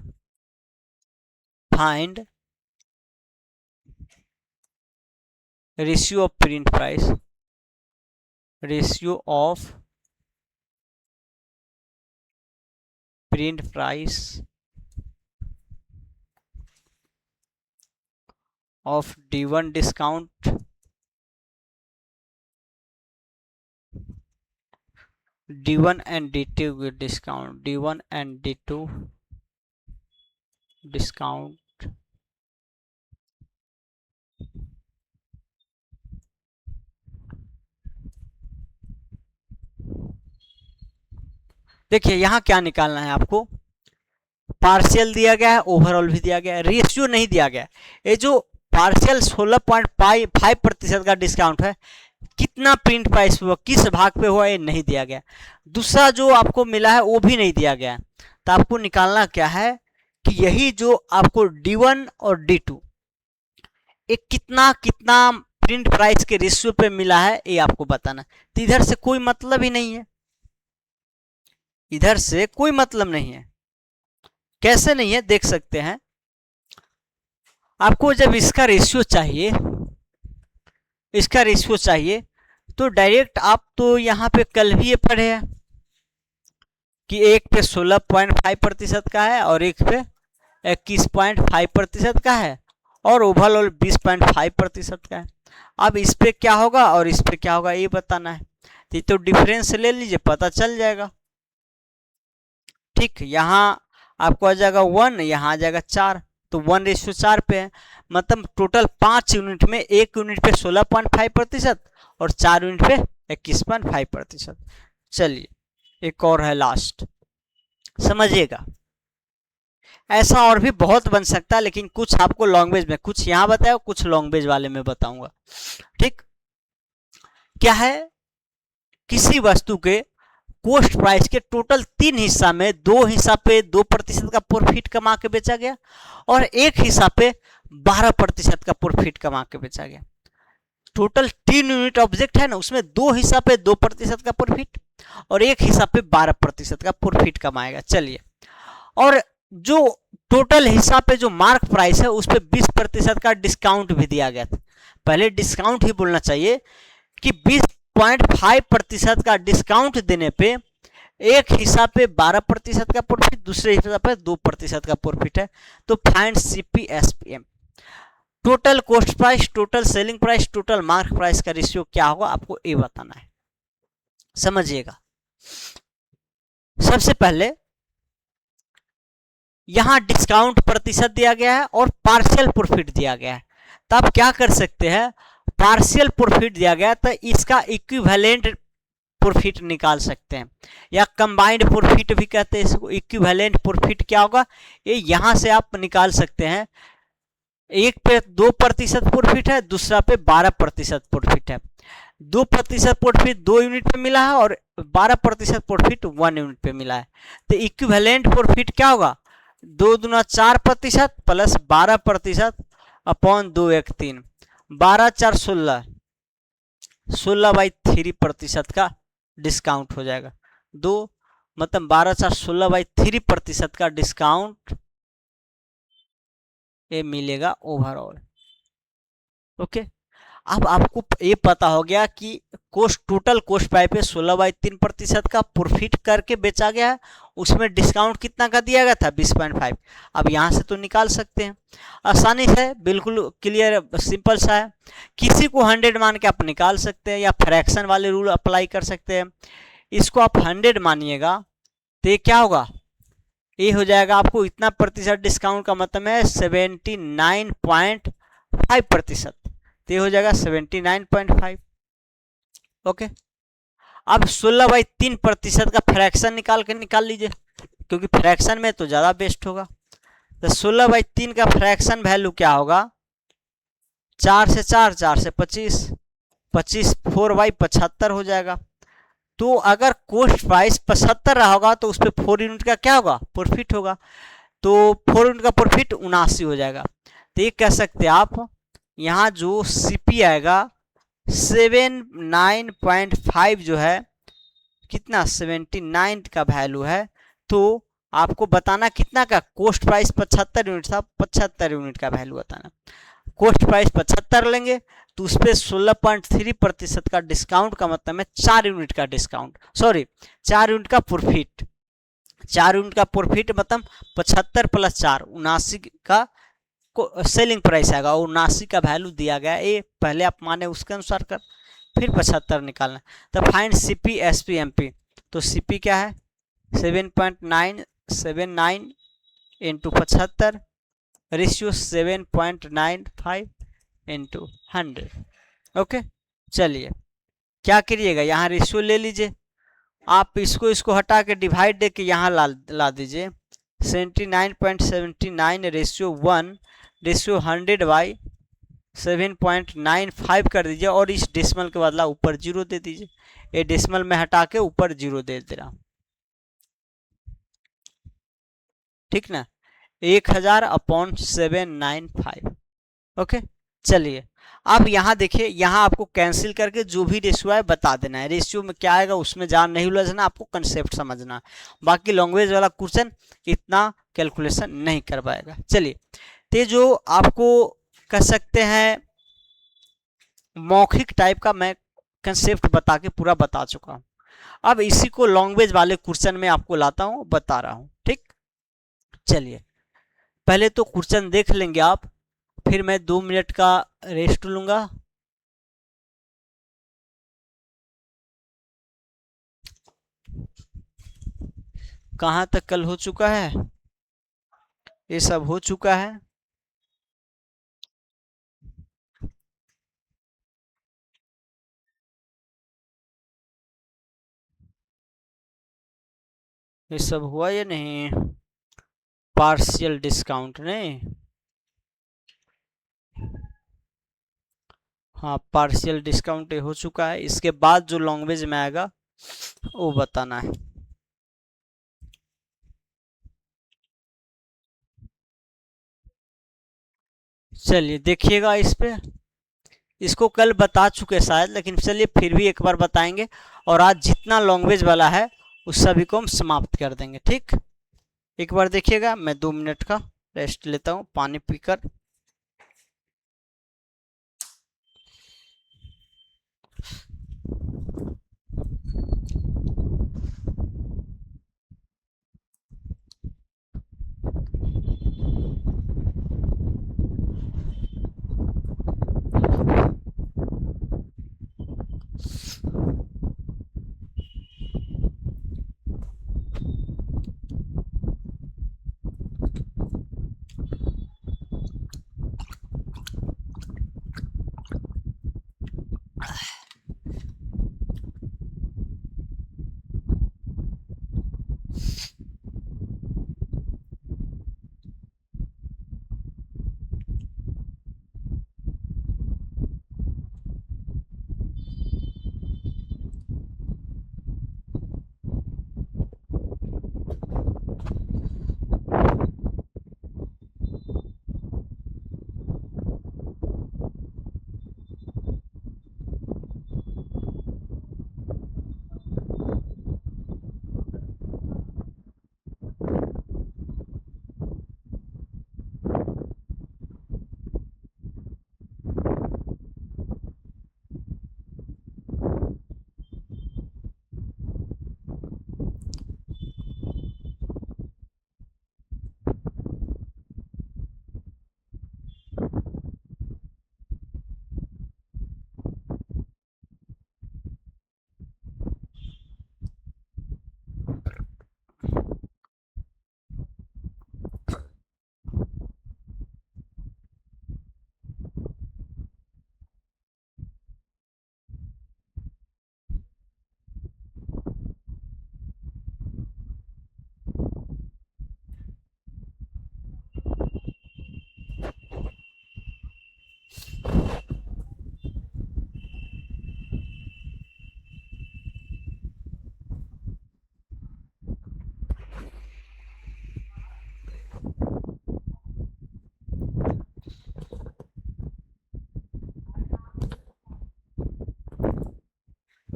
ratio of print price, ratio of print price of D1 discount D1 and D2 discount, D1 and D2 discount देखिए यहाँ क्या निकालना है आपको, पार्शियल दिया गया है, ओवरऑल भी दिया गया है, रेशियो नहीं दिया गया। ये जो पार्शियल 16.5% का डिस्काउंट है, कितना प्रिंट प्राइस पे हुआ, किस भाग पे हुआ, ये नहीं दिया गया। दूसरा जो आपको मिला है वो भी नहीं दिया गया। तो आपको निकालना क्या है कि यही जो आपको D1 और D2 एक कितना कितना प्रिंट प्राइस के रेशियो पे मिला है ये आपको बताना। तो इधर से कोई मतलब ही नहीं है, इधर से कोई मतलब नहीं है। कैसे नहीं है देख सकते हैं, आपको जब इसका रेशियो चाहिए, इसका रेशियो चाहिए तो डायरेक्ट आप तो यहाँ पे कल भी ये पढ़े हैं कि एक पे 16.5% का है और एक पे 21.5% का है और ओवरऑल 20.5% का है। अब इस पे क्या होगा और इस पे क्या होगा ये बताना है, तो डिफरेंस ले लीजिए पता चल जाएगा। ठीक, यहाँ आपको आ जाएगा 1, यहाँ आ जाएगा 4, तो 1:4 पे है, मतलब टोटल 5 यूनिट में 1 यूनिट पे 16.5% और 4 यूनिट पे 21.5%। चलिए एक और है लास्ट, समझिएगा। ऐसा और भी बहुत बन सकता है, लेकिन कुछ आपको लैंग्वेज में, कुछ यहाँ बताया, कुछ लैंग्वेज वाले में बताऊंगा। ठीक, क्या है, किसी वस्तु के कॉस्ट प्राइस के टोटल 3 हिस्सा में 2 हिस्सा पे 2% का प्रॉफिट कमा के बेचा गया और एक हिस्सा पे 12% का प्रॉफिट कमा के बेचा गया। टोटल 3 यूनिट ऑब्जेक्ट है ना, उसमें 2 हिस्सा पे 2% का प्रॉफिट और एक हिस्सा पे 12% का प्रॉफिट कमाएगा। चलिए, और जो टोटल हिस्सा पे जो मार्क प्राइस है उस पे 20% का डिस्काउंट भी दिया गया था। पहले डिस्काउंट ही बोलना चाहिए कि 20.5% का डिस्काउंट देने पे एक हिस्सा पे 12% का प्रॉफिट, दूसरे हिस्सा पे 2% का प्रॉफिट है। तो find CPSPM, total cost price, total selling price, total mark price का रेशियो क्या होगा आपको ये बताना है। समझिएगा, सबसे पहले यहां डिस्काउंट प्रतिशत दिया गया है और पार्शियल प्रॉफिट दिया गया है। तो आप क्या कर सकते हैं, पार्शियल प्रॉफिट दिया गया तो इसका इक्विवेलेंट प्रॉफिट निकाल सकते हैं, या कंबाइंड प्रॉफिट भी कहते हैं इसको। इक्विवेलेंट प्रॉफिट क्या होगा ये यहां से आप निकाल सकते हैं। एक पे 2% प्रॉफिट है, दूसरा पे 12% प्रॉफिट है। 2% प्रॉफिट 2 यूनिट पे मिला है और 12% प्रॉफिट 1 यूनिट पे मिला है। तो इक्विवेलेंट प्रॉफिट क्या होगा, 2 दूना 4% प्लस 12% अपॉन 2 1 3, 12 4 16, 16/3% का डिस्काउंट हो जाएगा। 2 मतलब 12 4 16/3% का डिस्काउंट ये मिलेगा ओवरऑल। ओके, अब आपको ये पता हो गया कि टोटल कोस्ट प्राइस पे 16/3% का प्रॉफिट करके बेचा गया है, उसमें डिस्काउंट कितना का दिया गया था 20.5। अब यहाँ से तो निकाल सकते हैं आसानी से, बिल्कुल क्लियर सिंपल सा है। किसी को 100 मान के आप निकाल सकते हैं या फ्रैक्शन वाले रूल अप्लाई कर सकते हैं। इसको आप 100 मानिएगा तो ये क्या होगा, ये हो जाएगा आपको इतना प्रतिशत डिस्काउंट का मतलब है 79.5%, तो ये हो जाएगा 79.5। ओके, अब 16/3% का फ्रैक्शन निकाल लीजिए, क्योंकि फ्रैक्शन में तो ज़्यादा बेस्ट होगा। तो 16/3 का फ्रैक्शन वैल्यू क्या होगा, 4 से 4, 4 से 25, 25 4/75 हो जाएगा। तो अगर कोस्ट प्राइस 75 रहा होगा तो उस पर 4 यूनिट का क्या होगा, प्रॉफिट होगा। तो 4 यूनिट का प्रॉफिट 79 हो जाएगा। तो ये कह सकते हैं आप, यहाँ जो सीपी आएगा 79.5 जो है, कितना 79 का वैल्यू है, तो आपको बताना कितना का, कोस्ट प्राइस 75 यूनिट था, 75 यूनिट का वैल्यू बताना। कोस्ट प्राइस 75 लेंगे तो उस पर 16.3% का डिस्काउंट का मतलब है 4 यूनिट का डिस्काउंट, सॉरी 4 यूनिट का प्रॉफिट। 4 यूनिट का प्रॉफिट मतलब 75 + 4 79 का सेलिंग प्राइस आएगा और 79 का वैल्यू दिया गया, ये पहले आप माने उसके अनुसार कर, फिर 75 निकालना। तो फाइंड सीपी एसपी एमपी, तो सीपी क्या है 7.979 इंटू 75, रेशियो 7.95 इंटू 100। ओके, चलिए क्या करिएगा, यहाँ रेशियो ले लीजिए, आप इसको हटा के डिवाइड दे के यहाँ ला दीजिए। 79.79 रेशियो 1 रेशियो 100/7.95 कर दीजिए, और इस डेसिमल के बदला ऊपर 0 दे दीजिए। ये डेसिमल में हटा के ऊपर 0 दे दे रहा, ठीक ना, 1000/795। ओके, चलिए अब यहाँ देखिए, यहाँ आपको कैंसिल करके जो भी रेशियो है बता देना है। रेशियो में क्या आएगा उसमें जान नहीं उलझना, आपको कंसेप्ट समझना। बाकी लैंग्वेज वाला क्वेश्चन इतना कैलकुलेशन नहीं कर पाएगा। चलिए, तो जो आपको कह सकते हैं मौखिक टाइप का मैं कंसेप्ट बता के पूरा बता चुका हूँ। अब इसी को लैंग्वेज वाले क्वेश्चन में आपको लाता हूँ, बता रहा हूँ, ठीक। चलिए पहले तो क्वेश्चन देख लेंगे आप, फिर मैं 2 मिनट का रेस्ट लूंगा। कहाँ तक कल हो चुका है, ये सब हो चुका है। ये सब हुआ या नहीं, पार्शियल डिस्काउंट नहीं, हाँ पार्शियल डिस्काउंट हो चुका है। इसके बाद जो लैंग्वेज में आएगा वो बताना है। चलिए देखिएगा इस पे, इसको कल बता चुके शायद, लेकिन चलिए फिर भी एक बार बताएंगे। और आज जितना लैंग्वेज वाला है उस सभी को हम समाप्त कर देंगे, ठीक। एक बार देखिएगा, मैं 2 मिनट का रेस्ट लेता हूँ पानी पीकर।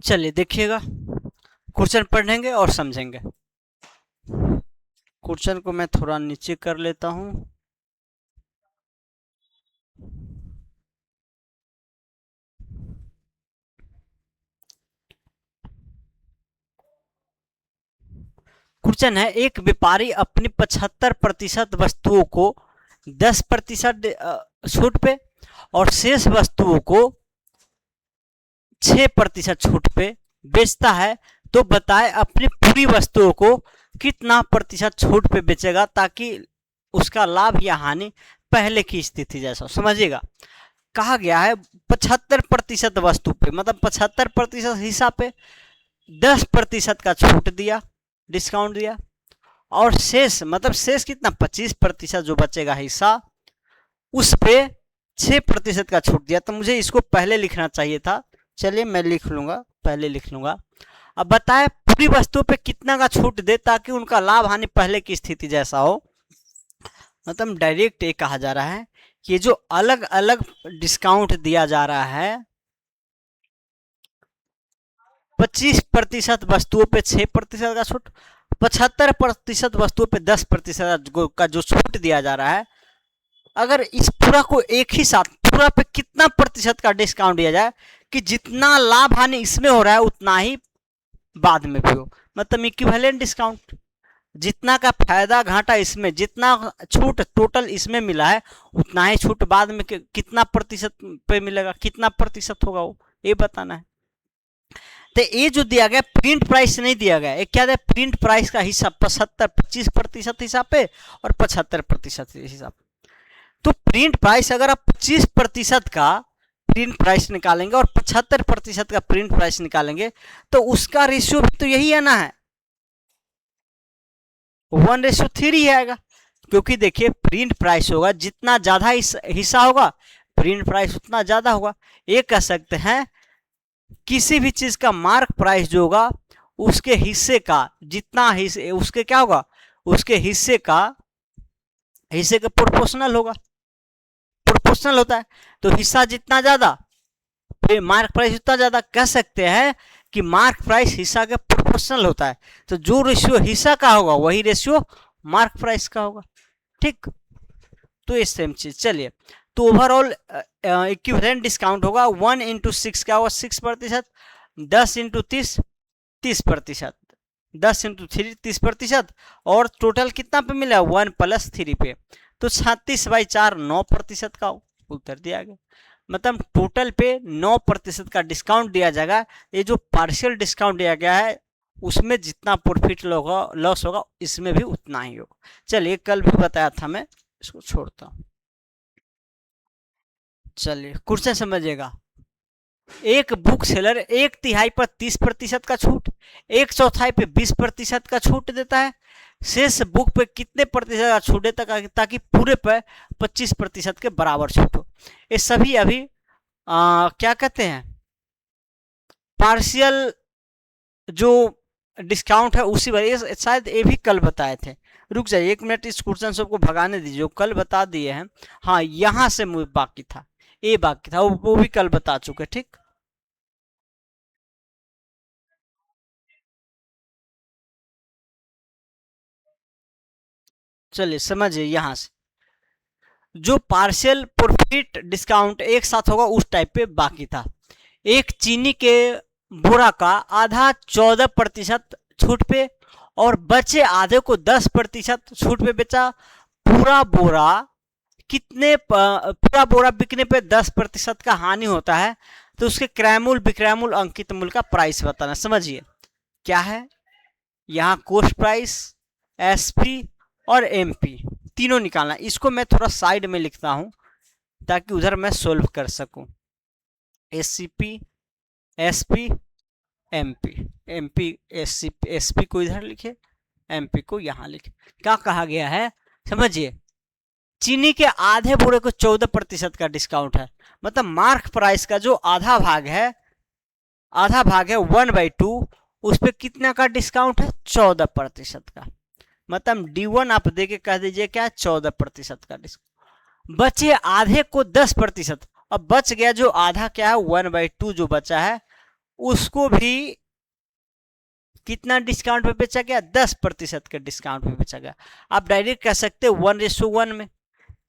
चलिए देखिएगा, क्वेश्चन पढ़ेंगे और समझेंगे। क्वेश्चन को मैं थोड़ा नीचे कर लेता हूं। क्वेश्चन है, एक व्यापारी अपनी 75% वस्तुओं को 10% छूट पे और शेष वस्तुओं को 6% छूट पे बेचता है, तो बताए अपनी पूरी वस्तुओं को कितना प्रतिशत छूट पे बेचेगा ताकि उसका लाभ या हानि पहले की स्थिति जैसा। समझिएगा, कहा गया है 75% वस्तु पे, मतलब 75% हिस्सा पे 10% का छूट दिया, डिस्काउंट दिया, और शेष मतलब शेष कितना 25% जो बचेगा हिस्सा, उस पे 6% का छूट दिया। तो मुझे इसको पहले लिखना चाहिए था, चलिए मैं लिख लूंगा, पहले लिख लूंगा। अब बताए पूरी वस्तु पे कितना का छूट दे ताकि उनका लाभ हानि पहले की स्थिति जैसा हो। मतलब डायरेक्ट ये कहा जा रहा है कि जो अलग अलग डिस्काउंट दिया जा रहा है, 25% वस्तुओं पे 6% का छूट, 75% वस्तुओं पे 10% का जो छूट दिया जा रहा है, अगर इस पूरा को एक ही साथ पूरा पे कितना प्रतिशत का डिस्काउंट दिया जाए कि जितना लाभ हानि इसमें हो रहा है उतना ही बाद में भी हो। मतलब इक्विवेलेंट डिस्काउंट, जितना का फायदा घाटा इसमें, जितना छूट टोटल इसमें मिला है उतना ही छूट बाद में कितना प्रतिशत पे मिलेगा, कितना प्रतिशत होगा वो ये बताना है। तो ये जो दिया गया प्रिंट प्राइस नहीं दिया गया, ये क्या है, प्रिंट प्राइस का हिसाब 25% हिसाब पे और 75% हिसाब। तो प्रिंट प्राइस अगर आप 25% का प्रिंट प्राइस निकालेंगे और 75% का प्रिंट प्राइस निकालेंगे तो उसका रेशियो भी तो यही आना है, 1:3 आएगा। क्योंकि देखिए प्रिंट प्राइस होगा, जितना ज्यादा हिस्सा होगा प्रिंट प्राइस उतना ज्यादा होगा। ये कह सकते हैं किसी भी चीज का मार्क प्राइस जो होगा उसके हिस्से का जितना हिस्से, उसके क्या होगा, उसके हिस्से का प्रोपोर्शनल होगा, प्रोपोर्शनल होता है। तो हिस्सा जितना ज्यादा मार्क प्राइस उतना ज्यादा। कह सकते हैं कि मार्क प्राइस हिस्सा के प्रोपोर्शनल होता है, तो जो रेशियो हिस्सा का होगा वही रेशियो मार्क प्राइस का होगा। ठीक, तो ये सेम चीज। चलिए, तो ओवरऑल इक्विवेलेंट डिस्काउंट होगा 1 × 6 क्या होगा 6%, 10 × 30 30%, 10 × 3 30%, और टोटल कितना पे मिला 1 + 3 पे, तो 36/4 9% का उत्तर दिया गया। मतलब टोटल पे 9% का डिस्काउंट दिया जाएगा। ये जो पार्शियल डिस्काउंट दिया गया है उसमें जितना प्रॉफिट लॉस होगा इसमें भी उतना ही होगा। चलिए, कल भी बताया था मैं, इसको छोड़ता हूं। चलिए क्वेश्चन समझिएगा, एक बुक सेलर 1/3 पर 30% का छूट, 1/4 पे 20% का छूट देता है, शेष बुक पे कितने प्रतिशत का छूट देता है ताकि पूरे पर 25% के बराबर छूट हो। ये सभी अभी क्या कहते हैं, पार्शियल जो डिस्काउंट है उसी बारे, शायद ये भी कल बताए थे। रुक जाइए 1 मिनट, इस क्वेश्चन सबको भगाने दीजिए, जो कल बता दिए हैं। हाँ, यहां से बाकी था, ये बाकी था, वो भी कल बता चुके। ठीक, चलिए समझिए, यहां से जो पार्शियल प्रॉफिट डिस्काउंट एक साथ होगा उस टाइप पे बाकी था। एक चीनी के बोरा का आधा 14% छूट पे और बचे आधे को 10% छूट पे बेचा। पूरा बोरा पूरा बोरा बिकने पे 10% का हानि होता है, तो उसके क्रय मूल्य विक्रय मूल्य अंकित मूल्य का प्राइस बताना। समझिए क्या है, यहाँ कॉस्ट प्राइस, एसपी और एमपी तीनों निकालना। इसको मैं थोड़ा साइड में लिखता हूं ताकि उधर मैं सोल्व कर सकूं। SCP, SP, MP, MP SCP, SP को इधर लिखे, एमपी को यहां लिखे। क्या कहा गया है समझिए, चीनी के आधे बोरे को 14% का डिस्काउंट है, मतलब मार्क प्राइस का जो आधा भाग है 1/2, उस पर कितना का डिस्काउंट है 14% का। मतलब D1 आप देके कह दीजिए क्या 14% का डिस्काउंट। बचे आधे को 10%, अब बच गया जो आधा क्या है 1/2 जो बचा है उसको भी कितना डिस्काउंट पे बेचा गया, 10% के डिस्काउंट पे बेचा गया। आप डायरेक्ट कह सकते हैं 1:1 में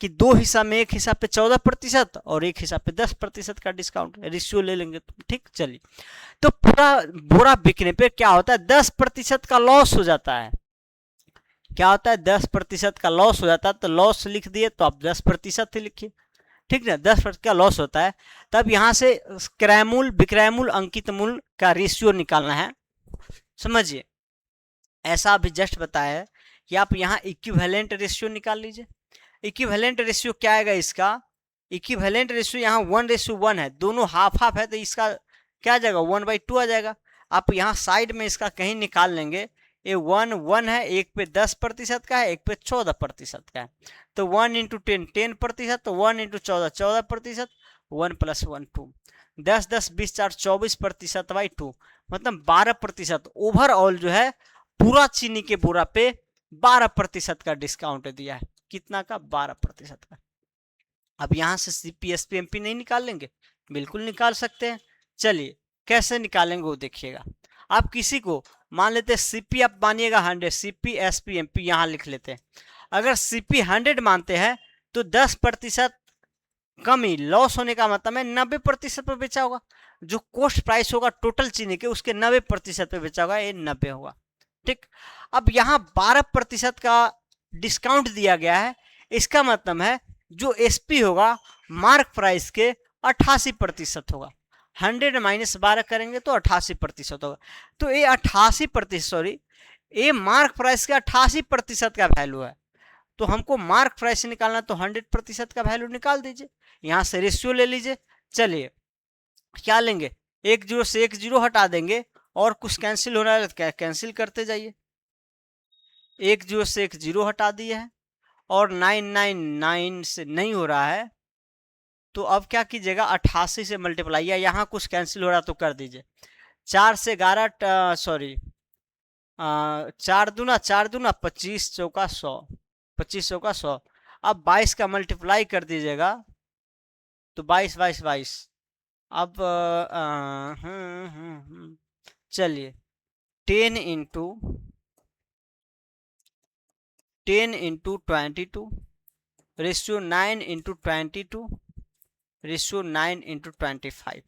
कि दो हिस्सा में, एक हिस्सा पे 14% और एक हिस्सा पे 10% का डिस्काउंट, रेशियो ले लेंगे तो ठीक। चलिए, तो पूरा बोरा बिकने पे क्या होता है, 10% का लॉस हो जाता है। क्या होता है, 10% का लॉस हो जाता है। तो लॉस लिख दिए तो आप 10% ही लिखिए, ठीक ना, 10% का लॉस होता है। तब यहां से क्रय मूल्य, विक्रय मूल्य, अंकित मूल्य का रेशियो निकालना है, समझिए। ऐसा अभी जस्ट बताया है कि आप यहाँ इक्विवेलेंट रेशियो निकाल लीजिए। इक्विवेलेंट रेशियो क्या आएगा इसका, इक्विवेलेंट रेशियो यहाँ 1:1 है, दोनों हाफ हाफ है, तो इसका क्या आ जाएगा, 1/2 आ जाएगा। आप यहाँ साइड में इसका कहीं निकाल लेंगे, ये 1 है, एक पे 10% का है, एक पे 14% का है। तो 1 × 10 10%, तो 1 × 14 14%, 1 + 1 2, 10 10 20 4 24%/2, मतलब 12%। ओवरऑल जो है पूरा चीनी के बोरा पे 12% का डिस्काउंट दिया है। कितना का, 12% का। अब यहां से सीपी एसपी एमपी नहीं निकाल लेंगे, बिल्कुल निकाल सकते हैं। चलिए कैसे निकालेंगे वो देखिएगा। आप किसी को मान लेते हैं सीपी, आप मानिएगा 100, सीपी एसपी एमपी यहां लिख लेते हैं। अगर सीपी 100 मानते हैं तो 10% कमी, लॉस होने का मतलब है 90% पर बेचा होगा। जो कॉस्ट प्राइस होगा टोटल चीनी के, उसके 90% पे बेचा होगा, ये 90 होगा, ठीक। अब यहाँ 12% का डिस्काउंट दिया गया है, इसका मतलब है जो एसपी होगा मार्क प्राइस के 88% होगा। 100 - 12 करेंगे तो 88% होगा। तो ये 88%, सॉरी, ये मार्क प्राइस का 88% का वैल्यू है। तो हमको मार्क प्राइस निकालना, तो 100% का वैल्यू निकाल दीजिए, यहां से रेशियो ले लीजिए। चलिए क्या लेंगे, 1 0 से 1 0 हटा देंगे, और कुछ कैंसिल हो रहा है तो कैंसिल करते जाइए। 1 0 से 1 0 हटा दिए है, और 999 से नहीं हो रहा है, तो अब क्या कीजिएगा, 88 से मल्टीप्लाई, या यहाँ कुछ कैंसिल हो रहा तो कर दीजिए। 4 से 11, सॉरी, 4 दूना 25 चौका 100, 25 चौका 100। अब 22 का मल्टीप्लाई कर दीजिएगा, तो 22 22 22। अब चलिए 10 × 22 रेशियो 9 × 22 रेशियो 9 × 25,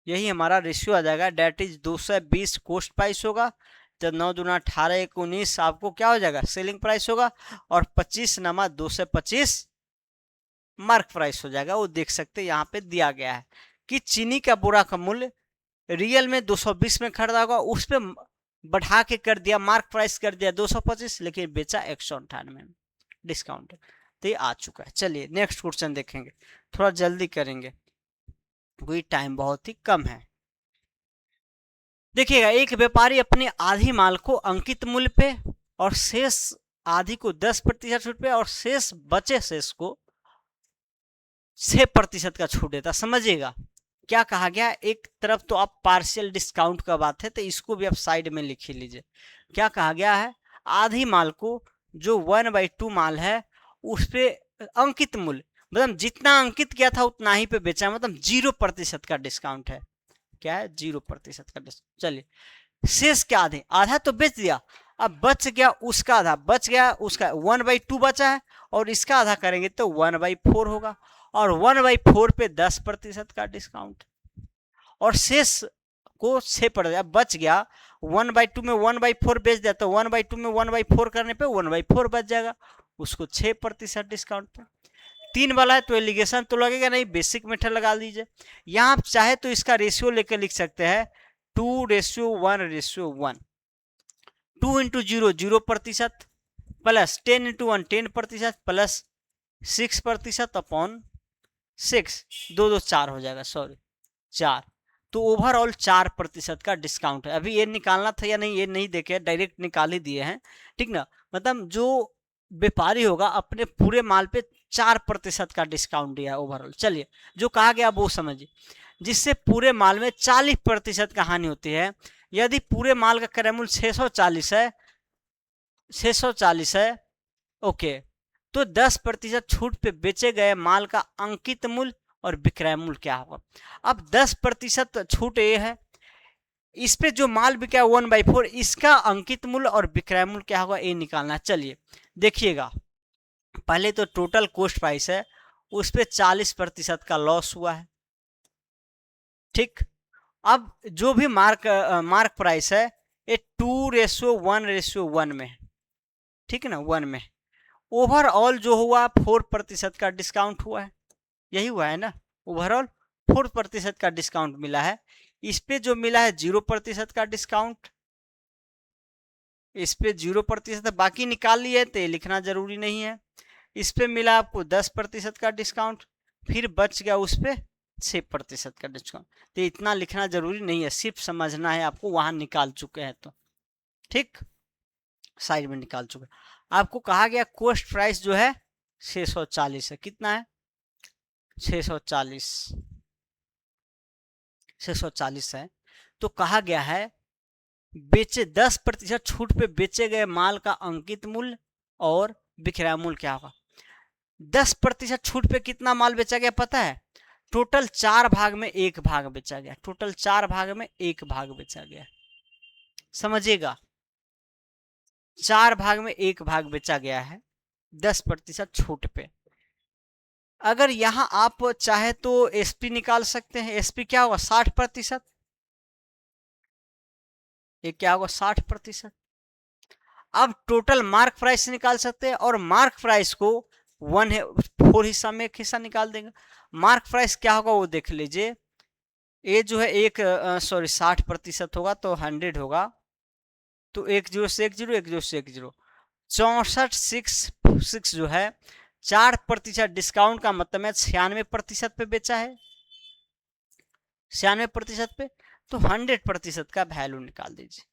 यही हमारा रेशियो आ जाएगा। डेट इज 220 कॉस्ट प्राइस होगा। तो 9 दूना 18 1 19, आपको क्या हो जाएगा, सेलिंग प्राइस होगा, और 25 नमा 225 मार्क प्राइस हो जाएगा। वो देख सकते हैं यहाँ पे दिया गया है कि चीनी का बोरा का मूल्य रियल में 220 में खरीदा होगा, उस पर बढ़ा के कर दिया, मार्क प्राइस कर दिया 225, लेकिन बेचा 198 में, डिस्काउंट। तो ये आ चुका है। चलिए नेक्स्ट क्वेश्चन देखेंगे, थोड़ा जल्दी करेंगे क्योंकि टाइम बहुत ही कम है। देखिएगा, एक व्यापारी अपने आधी माल को अंकित मूल्य पे और शेष आधी को 10% छूट पे और शेष बचे शेष को 6% का छूट देता। समझिएगा क्या कहा गया, एक तरफ तो आप पार्शियल डिस्काउंट का बात है, तो इसको भी आप साइड में लिख ही लीजिए। क्या कहा गया है, आधी माल को जो 1/2 माल है उस पे अंकित मूल्य, मतलब जितना अंकित किया था उतना ही पे बेचा, मतलब 0% का डिस्काउंट है। क्या है, 0% का डिस्काउंट। चलिए शेष क्या, आधे, आधा तो बेच दिया, अब बच गया उसका आधा, बच गया उसका 1/2 बचा है, और इसका आधा करेंगे तो 1/4 होगा, और 1/4 पे 10% का डिस्काउंट, और शेष को 6%, अब बच गया 1/2 में 1/4 बेच दिया, तो 1/2 में 1/4 करने पे 1/4 बच जाएगा, उसको 6% डिस्काउंट पे। 3 वाला है तो एलिगेशन तो लगेगा नहीं, बेसिक मेथड लगा लीजिए। यहाँ आप चाहे तो इसका रेशियो लेकर लिख सकते हैं 2:1:1, 2 × 0 0% प्लस 10 × 1 10% प्लस 6% अपॉन 6, 2 2 4 हो जाएगा, सॉरी 4। तो ओवरऑल 4% का डिस्काउंट है। अभी ये निकालना था या नहीं ये नहीं देखे, डायरेक्ट निकाल ही दिए हैं, ठीक ना। मतलब जो व्यापारी होगा अपने पूरे माल पे 4% का डिस्काउंट दिया है ओवरऑल। चलिए जो कहा गया वो समझिए, जिससे पूरे माल में 40% का हानि होती है। यदि पूरे माल का क्रय मूल्य 640 है, 640 है, ओके, तो 10% छूट पे बेचे गए माल का अंकित मूल्य और विक्रय मूल्य क्या होगा। अब 10% छूट ये है, इस पे जो माल बिका है 1/4, इसका अंकित मूल्य और विक्रय मूल्य क्या होगा ये निकालना। चलिए देखिएगा, पहले तो टोटल कॉस्ट प्राइस है, उस पे 40% का लॉस हुआ है। ठीक, अब जो भी मार्क प्राइस है ये 2:1:1 में है। ठीक है ना, 1 में। ओवरऑल जो हुआ 4% का डिस्काउंट हुआ है, यही हुआ है ना, ओवरऑल 4% का डिस्काउंट मिला है। इस पे जो मिला है 0% का डिस्काउंट, इस पे 0%, बाकी निकाल लिए तो लिखना जरूरी नहीं है। इस पे मिला आपको 10% का डिस्काउंट, फिर बच गया उस पे 6% का डिस्काउंट। तो इतना लिखना जरूरी नहीं है, सिर्फ समझना है आपको, वहां निकाल चुके हैं तो ठीक, साइड में निकाल चुके। आपको कहा गया कॉस्ट प्राइस जो है 640 है। कितना है? 640, 640 है। तो कहा गया है बेचे 10% छूट पे बेचे गए माल का अंकित मूल्य और विक्रय मूल्य क्या होगा। 10% छूट पे कितना माल बेचा गया पता है? टोटल 4 भाग में 1 भाग बेचा गया, टोटल 4 भाग में 1 भाग बेचा गया, समझिएगा, 4 भाग में 1 भाग बेचा गया है 10% छूट पे। अगर यहां आप चाहे तो एसपी निकाल सकते हैं। एसपी क्या होगा? 60%। ये क्या होगा? 60%। अब टोटल मार्क प्राइस निकाल सकते हैं, और मार्क प्राइस को 1/4 हिस्सा में एक हिस्सा निकाल देंगे। मार्क प्राइस क्या होगा वो देख लीजिए। ये जो है 60% होगा तो 100 होगा, तो 1 0 से 1 0, 1 0 से 1 0, 64 जो है 4% डिस्काउंट का मतलब है 96% पे बेचा है, 96% पे। तो 100% का वैल्यू निकाल दीजिए,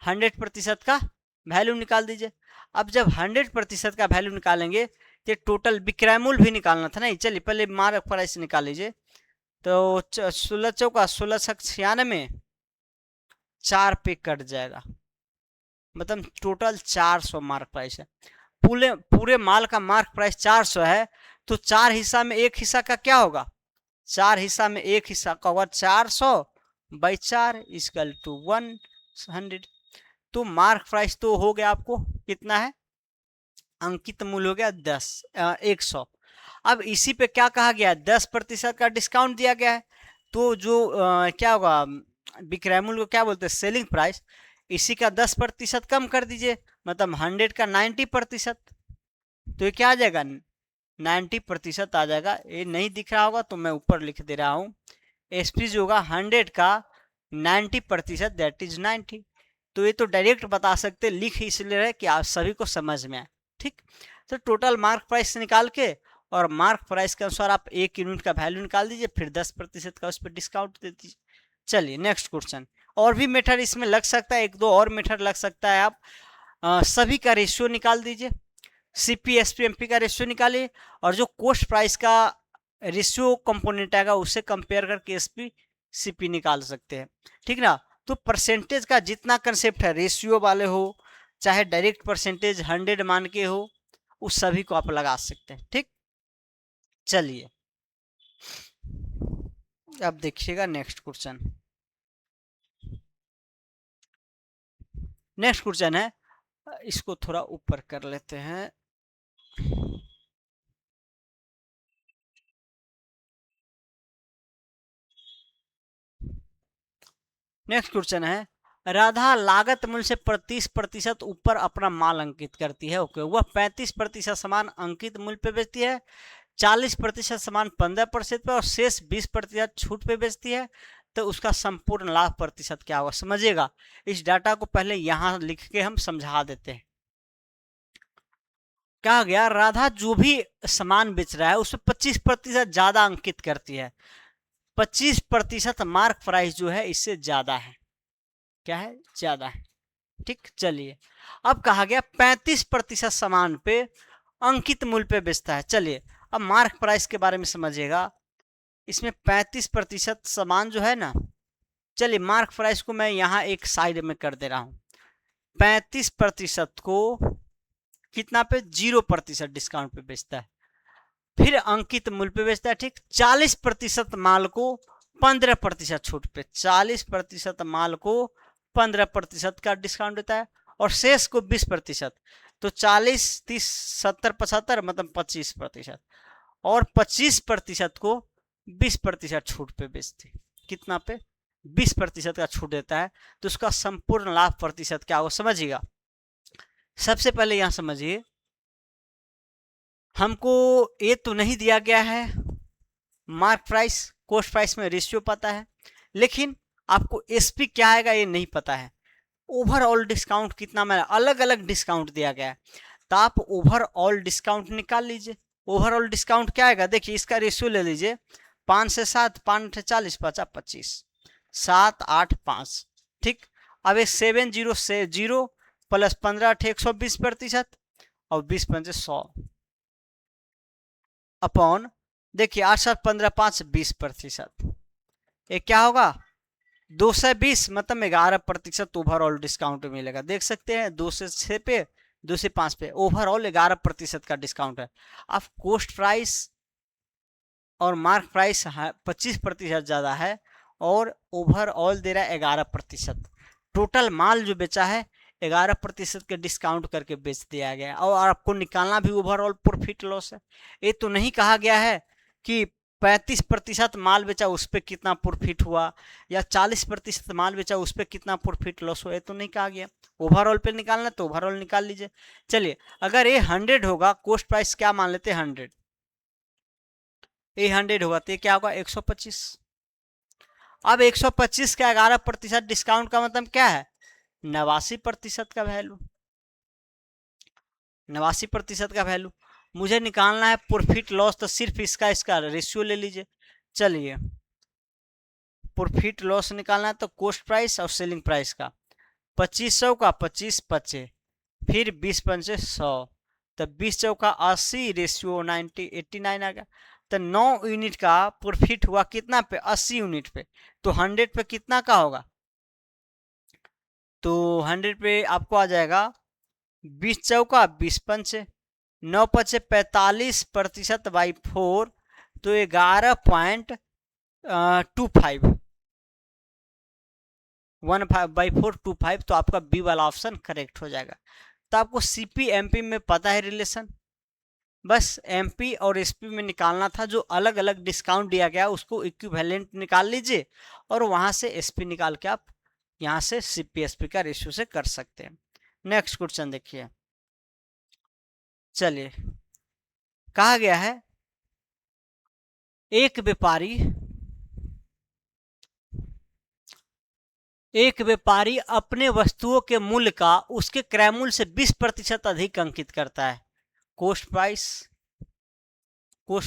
100% का वैल्यू निकाल दीजिए। अब जब 100% का वैल्यू निकालेंगे तो टोटल विक्रय मूल्य भी निकालना था नहीं। चलिए पहले मार्क प्राइस निकाल लीजिए। तो 16 चौका 1696, 4 पे कट जाएगा, मतलब टोटल 400 मार्क प्राइस है। पूरे माल का मार्क प्राइस 400 है, तो 4 हिस्सा में 1 हिस्सा का क्या होगा? 4 हिस्सा में 1 हिस्सा का होगा 400/4 इक्वल टू 100। तो मार्क प्राइस तो हो गया आपको कितना है? अंकित मूल्य हो गया 100। अब इसी पे क्या कहा गया? 10% का डिस्काउंट दिया गया है, तो जो क्या होगा विक्रय मूल्य को क्या बोलते हैं? Selling price. इसी का 10% कम कर दीजिए, मतलब 100 का 90%, तो ये क्या आ जाएगा? 90% आ जाएगा। ये नहीं दिख रहा होगा तो मैं ऊपर लिख दे रहा हूँ। एसपी जो होगा 100 का 90%, दैट इज 90। तो ये तो डायरेक्ट बता सकते, लिख इसलिए रहे कि आप सभी को समझ में आए। ठीक, तो टोटल मार्क प्राइस निकाल के और मार्क प्राइस के अनुसार आप 1 यूनिट का वैल्यू निकाल दीजिए, फिर 10% का उस पर डिस्काउंट दे दीजिए। चलिए नेक्स्ट क्वेश्चन। और भी मेथड इसमें लग सकता है, 1-2 और मेथड लग सकता है। आप सभी का रेशियो निकाल दीजिए, सीपी एसपी एमपी का रेशियो निकालिए, और जो कॉस्ट प्राइस का रेशियो कंपोनेंट आएगा उससे कंपेयर करके एसपी सीपी निकाल सकते हैं। ठीक ना, तो परसेंटेज का जितना कंसेप्ट है, रेशियो वाले हो चाहे डायरेक्ट परसेंटेज 100 मान के हो, उस सभी को आप लगा सकते हैं। ठीक, चलिए अब देखिएगा नेक्स्ट क्वेश्चन। नेक्स्ट क्वेश्चन है, इसको थोड़ा ऊपर कर लेते हैं। नेक्स्ट क्वेश्चन है, राधा लागत मूल्य से 35% ऊपर अपना माल अंकित करती है। ओके, वह 35% सामान अंकित मूल्य पे बेचती है, 40% सामान 15% पे और शेष 20% छूट पे बेचती है। तो उसका संपूर्ण लाभ प्रतिशत क्या होगा? समझिएगा, इस डाटा को पहले यहां लिख के हम समझा देते हैं। क्या गया, राधा जो भी सामान बेच रहा है उसमें 25% ज्यादा अंकित करती है। 25% मार्क प्राइस जो है इससे ज्यादा है। क्या है? ज्यादा है। ठीक, चलिए अब कहा गया 35% सामान पे अंकित मूल्य पे बेचता है। चलिए अब मार्क प्राइस के बारे में समझिएगा। इसमें 35% सामान जो है ना, चलिए मार्क प्राइस को मैं यहाँ एक साइड में कर दे रहा हूँ। 35% को कितना पे? 0% डिस्काउंट पे बेचता है, फिर अंकित मूल्य पे बेचता है। ठीक, 40% माल को 15% छूट पे 40% माल को 15% का डिस्काउंट देता है और शेष को 20%। तो 40, 30, 70, 75 मतलब 25% और 25% को 20% छूट पे बेचते। कितना पे? 20% का छूट देता है। तो उसका संपूर्ण लाभ प्रतिशत क्या होगा समझिएगा। सबसे पहले यहां समझिए, हमको ये तो नहीं दिया गया है मार्क प्राइस कोस्ट प्राइस में रेशियो पता है, लेकिन आपको एसपी क्या आएगा ये नहीं पता है। ओवरऑल डिस्काउंट कितना मिला, अलग अलग डिस्काउंट दिया गया है, तो आप ओवरऑल डिस्काउंट निकाल लीजिए। ओवरऑल डिस्काउंट क्या आएगा, देखिए इसका रेशियो ले लीजिए, 5 से 7, 5 से 40, 50, 25, 7, 8, 5। ठीक, अब ये 70 से 0 प्लस 15 120% और 20 पंचे 100 अपॉन, देखिए 8, 7, 15, 5, 20%। ये क्या होगा 220 मतलब 11% ओवरऑल डिस्काउंट मिलेगा। देख सकते हैं 2 से 6 पे, 2 से 5 पे ओवरऑल 11% का डिस्काउंट है। अब कोस्ट प्राइस और मार्क प्राइस 25% ज़्यादा है और ओवरऑल दे रहा है 11%। टोटल माल जो बेचा है 11% के डिस्काउंट करके बेच दिया गया और आपको निकालना भी ओवरऑल प्रॉफिट लॉस है। ये तो नहीं कहा गया है कि 35% माल बेचा उस पर कितना प्रॉफिट हुआ या 40% माल बेचा उस पर कितना प्रॉफिट लॉस हुआ, ये तो नहीं कहा गया। ओवरऑल पे निकालना तो ओवरऑल निकाल लीजिए। चलिए अगर ये 100 होगा, कोस्ट प्राइस क्या मान लेते हैं 100, ये 100 होगा तो ये क्या होगा 125। अब 125 का 11% डिस्काउंट का मतलब क्या है 89% का वैल्यू, 89% का वैल्यू। मुझे निकालना है प्रॉफिट लॉस, तो सिर्फ इसका रेशियो ले लीजिए। चलिए प्रॉफिट लॉस निकालना है तो कोस्ट प्राइस और सेलिंग प्राइस का 2500 का 25 25 फिर 20 पंचे 100, तो 20 चौका 80 रेशियो 90 89 आ गया। तो 9 यूनिट का प्रॉफिट हुआ कितना पे 80 यूनिट पे, तो 100 पे कितना का होगा, तो 100 पे आपको आ जाएगा 20 चौका 20 पंचे 9 पचे 45% बाई 4, तो 11.25 1/425, तो आपका बी वाला ऑप्शन करेक्ट हो जाएगा। तो आपको सीपी एमपी में पता है रिलेशन, बस एमपी और एसपी में निकालना था। जो अलग अलग डिस्काउंट दिया गया उसको इक्विवेलेंट निकाल लीजिए और वहां से एसपी निकाल के आप यहाँ से सीपी एसपी का रेशियो से कर सकते हैं। नेक्स्ट क्वेश्चन देखिए, चलिए कहा गया है एक व्यापारी अपने वस्तुओं के मूल्य का उसके क्रय मूल्य से 20% अधिक अंकित करता है। कोस्ट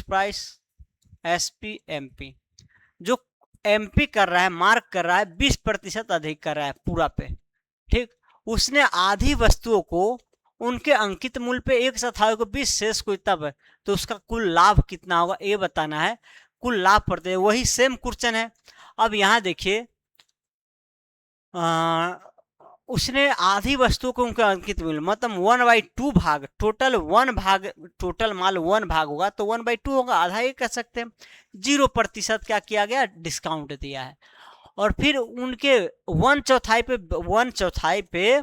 प्राइस एसपी एमपी, जो एमपी कर रहा है मार्क कर रहा है 20% अधिक कर रहा है पूरा पे, ठीक। उसने आधी वस्तुओं को उनके अंकित मूल्य पे एक साथ को 20 शेष को तब, तो उसका कुल लाभ कितना होगा ये बताना है। कुल लाभ पड़ते वही सेम क्वेश्चन है। अब यहाँ देखिए उसने आधी वस्तुओं को उनके अंकित मूल्य मतलब 1/2 भाग, टोटल माल 1 भाग होगा तो 1/2 होगा, आधा ये कह सकते हैं। 0% क्या किया गया डिस्काउंट दिया है और फिर उनके 1/4 पे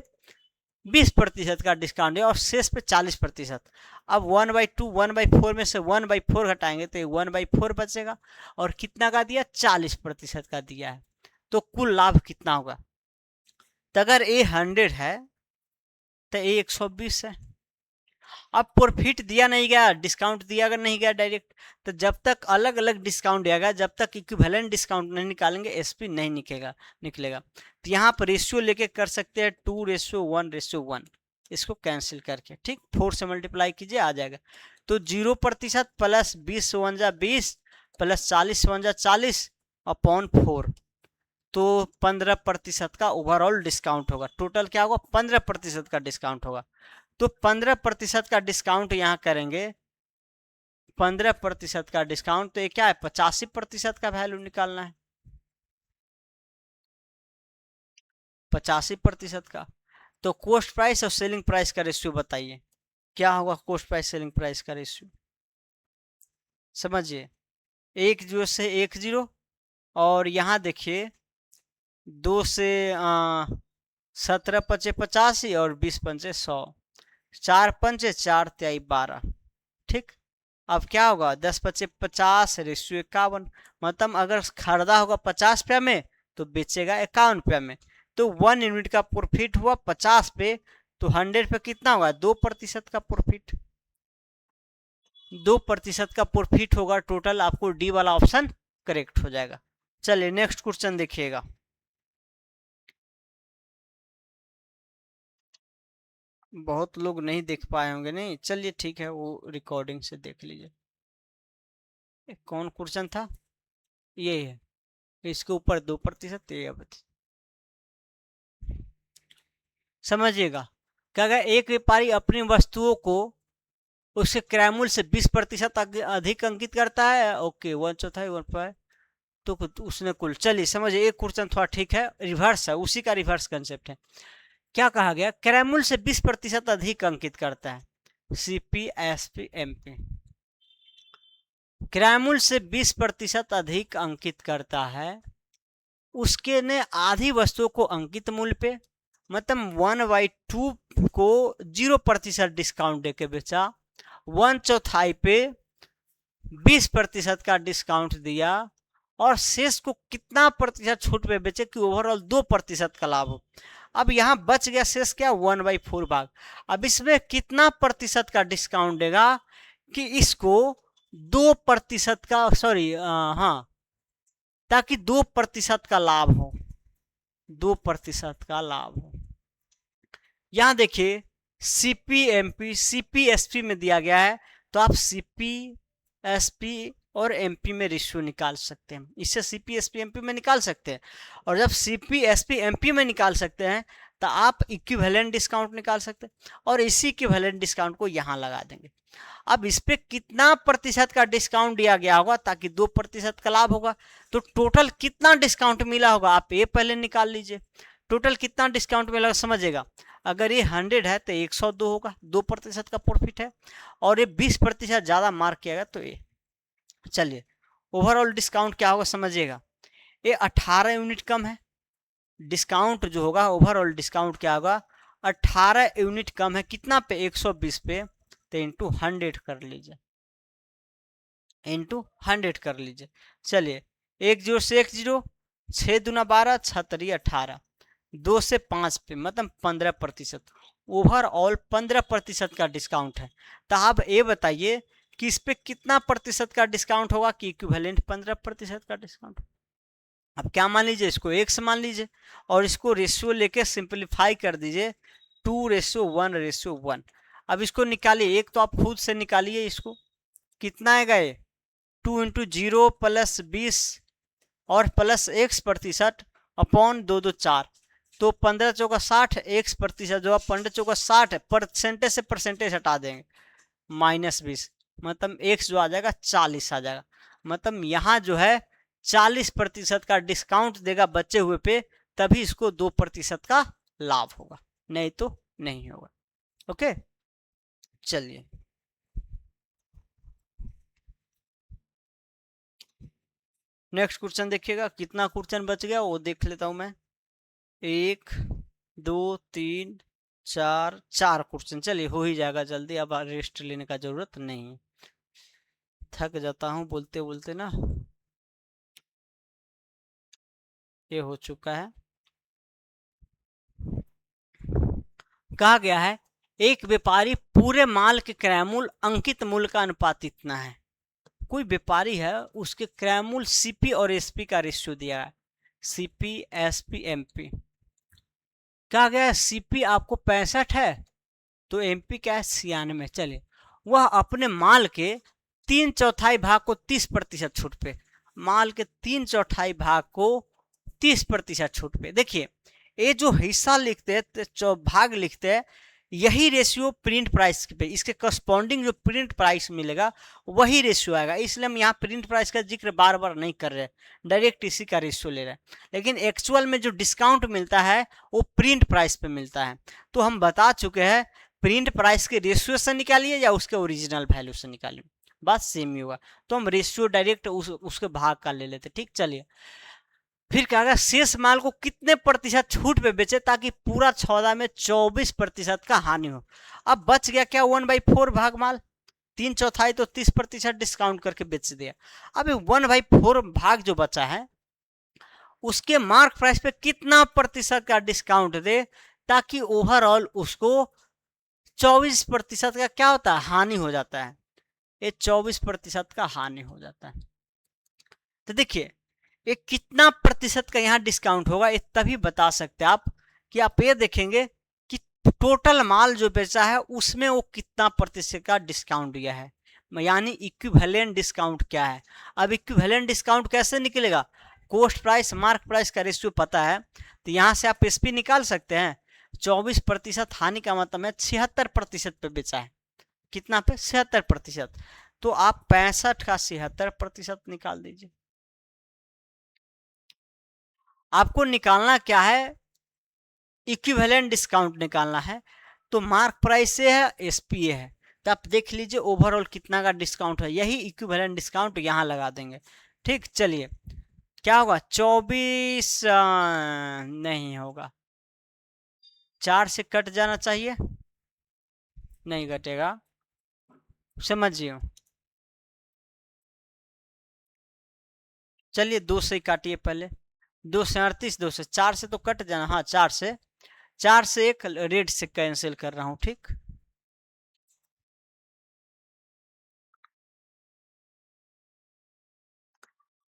20% का डिस्काउंट है और शेष पे 40%। अब 1/2 1/4 में से 1/4 घटाएंगे तो 1/4 बचेगा और कितना का दिया 40% का दिया है। तो कुल लाभ कितना होगा, तो अगर ए 100 है तो ए 120 है। अब प्रॉफिट दिया नहीं गया, डिस्काउंट दिया अगर नहीं गया डायरेक्ट, तो जब तक अलग अलग डिस्काउंट दिया गया जब तक इक्विवेलेंट डिस्काउंट नहीं निकालेंगे एसपी नहीं निकलेगा। तो यहाँ पर रेशियो लेके कर सकते हैं 2:1:1, इसको कैंसिल करके, ठीक। 4 से मल्टीप्लाई कीजिए आ जाएगा। तो 0% प्लस 20 × 20 प्लस 40 × 40 अपॉन 4, तो 15% का ओवरऑल डिस्काउंट होगा। टोटल क्या होगा 15% का डिस्काउंट होगा। तो 15% का डिस्काउंट यहाँ करेंगे, 15% का डिस्काउंट, तो ये क्या है 85% का वैल्यू निकालना है, 85% का। तो कोस्ट प्राइस और सेलिंग प्राइस का रेशियो बताइए क्या होगा। कोस्ट प्राइस सेलिंग प्राइस का रेशियो समझिए, 1 0 से 1 0 और यहाँ देखिए 2 से 17 पचे 85 और 20 पंचे 100, 4 पंचे 4 तिहाई 12। ठीक, अब क्या होगा 10 पचे 50 रेशियो 51, मतलब अगर खरीदा होगा 50 रुपया में तो बेचेगा 51 रुपया में। तो 1 यूनिट का प्रॉफिट हुआ 50 पे, तो 100 पे कितना होगा 2% का प्रॉफिट, 2% का प्रॉफिट होगा टोटल। आपको डी वाला ऑप्शन करेक्ट हो जाएगा। चलिए नेक्स्ट क्वेश्चन देखिएगा। बहुत लोग नहीं देख पाए होंगे, नहीं चलिए ठीक है, वो रिकॉर्डिंग से देख लीजिए। कौन क्वेश्चन था, ये है, इसके ऊपर 2%, ये समझिएगा। क्या अगर एक व्यापारी अपनी वस्तुओं को उसके क्रय मूल्य से 20% अधिक अंकित करता है, ओके 1/4 1/5, तो उसने कुल, चलिए समझिए एक क्वेश्चन थोड़ा ठीक है, रिवर्स है, उसी का रिवर्स कंसेप्ट है। क्या कहा गया, क्रय मूल्य से 20% अधिक अंकित करता है, सीपी एसपी एमपी, क्रय मूल्य से 20% अधिक अंकित करता है, उसके ने आधी वस्तुओं को अंकित मूल्य पे, मतलब 1/2 को 0% डिस्काउंट देके बेचा, 1/4 पे 20% का डिस्काउंट दिया, और शेष को कितना प्रतिशत छूट पे बेचे कि ओवरऑल 2% का लाभ हो। अब यहाँ बच गया शेष क्या 1/4 भाग। अब इसमें कितना प्रतिशत का डिस्काउंट देगा कि इसको 2% का, सॉरी हाँ, ताकि 2% का लाभ हो, 2% का लाभ हो। यहां देखिए सीपीएमपी सीपीएसपी में दिया गया है, तो आप सीपीएसपी और एमपी में रेशियो निकाल सकते हैं, इससे सीपीएसपी एमपी में निकाल सकते हैं। और जब सीपीएसपी एमपी में निकाल सकते हैं तो आप इक्विवेलेंट डिस्काउंट निकाल सकते हैं, और इसी इक्विवेलेंट डिस्काउंट को यहां लगा देंगे। अब इस पे कितना प्रतिशत का डिस्काउंट दिया गया होगा ताकि 2% का लाभ होगा, तो टोटल कितना डिस्काउंट मिला होगा आप ये पहले निकाल लीजिए। टोटल कितना डिस्काउंट मिला समझिएगा, अगर ये 100 है तो 102 होगा, 2% का प्रॉफिट है, और ये 20% ज्यादा मार्क किया गया तो ये, चलिए ओवरऑल डिस्काउंट क्या होगा समझिएगा, ये 18 यूनिट कम है, डिस्काउंट जो होगा ओवरऑल डिस्काउंट क्या होगा 18 यूनिट कम है, कितना पे 120 पे, तो इंटू 100 कर लीजिए, इंटू 100 कर लीजिए। चलिए 1 0 से 1 0, 6 दूना 12, 6 3 18, 2 से 5 पे मतलब 15%, ओवरऑल 15% का डिस्काउंट है। तो आप ये बताइए कि इस पे कितना प्रतिशत का डिस्काउंट होगा कि इक्विवेलेंट 15% का डिस्काउंट। अब क्या मान लीजिए, इसको x मान लीजिए और इसको रेशियो लेके सिंपलीफाई कर दीजिए, 2:1:1। अब इसको निकालिए, एक तो आप खुद से निकालिए, इसको कितना आएगा ये 2 × 0 + 20 और प्लस x% अपॉन 2 2 4, तो 15 चौका 60, x% जो 15 चौका 60 है, परसेंटेज से परसेंटेज हटा देंगे -20, मतलब x जो आ जाएगा 40 आ जाएगा। मतलब यहाँ जो है 40% का डिस्काउंट देगा बचे हुए पे, तभी इसको 2% का लाभ होगा, नहीं तो नहीं होगा। ओके चलिए नेक्स्ट क्वेश्चन देखिएगा, कितना क्वेश्चन बच गया वो देख लेता हूं मैं, 1 2 3 4 4 क्वेश्चन, चलिए हो ही जाएगा जल्दी, अब रेस्ट लेने का जरूरत नहीं है, थक जाता हूं बोलते बोलते ना। ये हो चुका है, कहा गया है एक व्यापारी पूरे माल के क्रय मूल्य अंकित मूल्य का अनुपात इतना है। कोई व्यापारी है, उसके क्रय मूल्य सीपी और एसपी का रेशियो दिया है, सीपी एसपी एमपी। कहा गया है सीपी आपको 65 है तो एमपी क्या है 96। चलिए वह अपने माल के 3/4 भाग को 30% छूट पे, माल के 3/4 भाग को 30% छूट पे। देखिए ये जो हिस्सा लिखते हैं, भाग लिखते हैं, यही रेशियो प्रिंट प्राइस पे, इसके करस्पॉन्डिंग जो प्रिंट प्राइस मिलेगा वही रेशियो आएगा, इसलिए हम यहाँ प्रिंट प्राइस का जिक्र बार बार नहीं कर रहे, डायरेक्ट इसी का रेशियो ले रहे हैं। लेकिन एक्चुअल में जो डिस्काउंट मिलता है वो प्रिंट प्राइस पे मिलता है, तो हम बता चुके हैं प्रिंट प्राइस के रेशियो से निकालिए या उसके ओरिजिनल वैल्यू से निकालिए। बात सेम ही होगा। तो हम रेशियो डायरेक्ट उसके भाग का ले लेते। ठीक, चलिए फिर क्या होगा, शेष माल को कितने प्रतिशत छूट पे बेचे ताकि पूरा सौदा में 24% का हानि हो। अब बच गया क्या, 1/4 भाग माल, 3/4 तो 30% डिस्काउंट करके बेच दिया। अब 1/4 भाग जो बचा है उसके मार्क प्राइस पे कितना प्रतिशत का डिस्काउंट दे ताकि ओवरऑल उसको 24% का क्या होता है, हानि हो जाता है। ये 24% का हानि हो जाता है। तो देखिए ये कितना प्रतिशत का यहाँ डिस्काउंट होगा, ये तभी बता सकते हैं आप कि आप ये देखेंगे कि टोटल माल जो बेचा है उसमें वो कितना प्रतिशत का डिस्काउंट दिया है, यानी इक्विवेलेंट डिस्काउंट क्या है। अब इक्विवेलेंट डिस्काउंट कैसे निकलेगा, कॉस्ट प्राइस मार्क प्राइस का रेशियो पता है तो यहाँ से आप एसपी निकाल सकते हैं। 24% हानि का मतलब है 76% पे बेचा है, कितना पे, 76%। तो आप 65 का 76% निकाल दीजिए। आपको निकालना क्या है, इक्विवेलेंट डिस्काउंट निकालना है। तो मार्क प्राइस से है, एसपी है, तो आप देख लीजिए ओवरऑल कितना का डिस्काउंट है, यही इक्विवेलेंट डिस्काउंट यहाँ लगा देंगे। ठीक, चलिए क्या होगा, 24 नहीं होगा, 4 से कट जाना चाहिए, नहीं कटेगा, समझिए। चलिए 2 से ही काटिए पहले, 2 से 38, 2 से 4 से तो कट जाना, हाँ 4 से एक रेड से कैंसिल कर रहा हूँ। ठीक,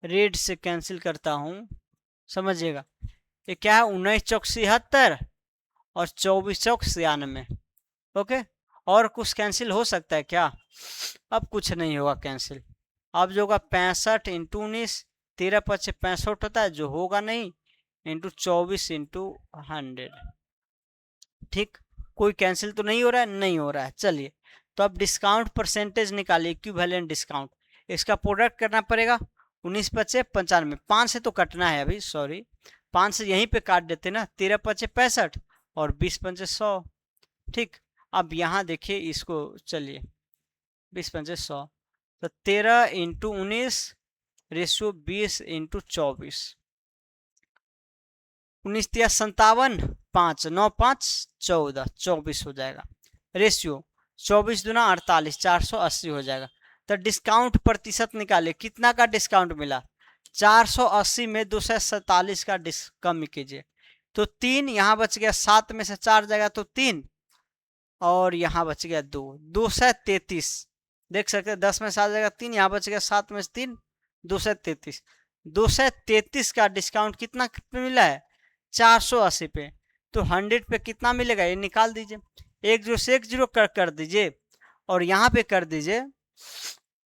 रेड से कैंसिल करता हूँ, समझिएगा। ये क्या है, 19 चौक 77 और 24 चौक 96। ओके, और कुछ कैंसिल हो सकता है क्या, अब कुछ नहीं होगा कैंसिल। अब जो होगा 65 इंटू 19, 13×5 = 65 होता है, जो होगा नहीं, इंटू 24/100। ठीक, कोई कैंसिल तो नहीं हो रहा है, नहीं हो रहा है। चलिए तो अब डिस्काउंट परसेंटेज निकालिए, इक्विवेलेंट डिस्काउंट, इसका प्रोडक्ट करना पड़ेगा। 19×5 = 95, 5 से तो कटना है अभी, सॉरी 5 से यहीं पे काट देते ना, 13×5 = 65 और 20×5 = 100। ठीक, अब यहाँ देखिए इसको, चलिए 20×5 = 100, तो 13×19 रेशियो 20×24, 19×3 = 57, 5 9 5 14, 24 हो जाएगा। रेशियो 24×2 = 48, 480 हो जाएगा। तो डिस्काउंट प्रतिशत निकाले, कितना का डिस्काउंट मिला, 480 में 247 का कम कीजिए, तो 3 यहाँ बच गया, 7 में से 4 जाएगा तो 3, और यहाँ बच गया 2, 233। देख सकते हैं 10 में से 7 जाएगा 3, यहाँ बच गया 7 में से 3, 233। 233 का डिस्काउंट कितना पे मिला है, 480 पे। तो 100 पे कितना मिलेगा, ये निकाल दीजिए, 1 0 से 1 0 कर दीजिए, और यहाँ पे कर दीजिए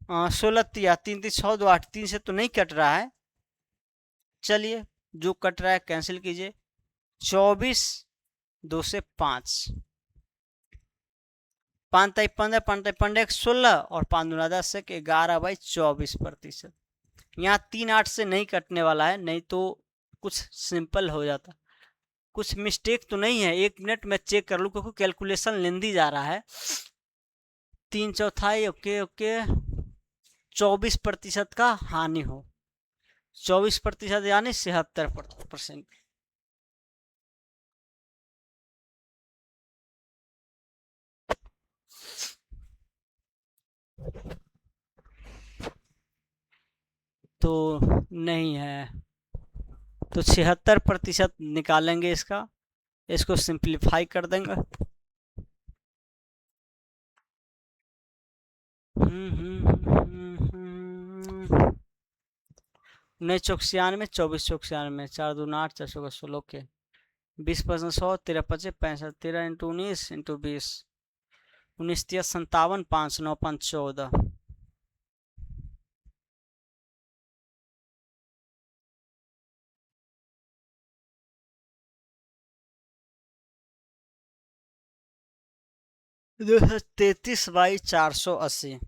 16 3 3 6 2 8, 3 से तो नहीं कट रहा है, चलिए जो कट रहा है कैंसिल कीजिए, 24 2 से 5, 5×15, 5×15 16, और 5×10 11/24%। यहाँ 3 8 से नहीं कटने वाला है, नहीं तो कुछ सिंपल हो जाता, कुछ मिस्टेक तो नहीं है, 1 मिनट में चेक कर लूँ क्योंकि कैलकुलेशन लेंदी जा रहा है। 3/4, ओके ओके, 24% का हानि हो, 24% यानी 76%। तो नहीं है, तो 76% निकालेंगे इसका, इसको सिंप्लीफाई कर देंगे। 19×96, 24×96, 4 2 8, 4 16, 16 के 20% 100, 13×5 = 65, 13×19 × 20, 19×3 = 57, 5 9 5 14। दो 33/480।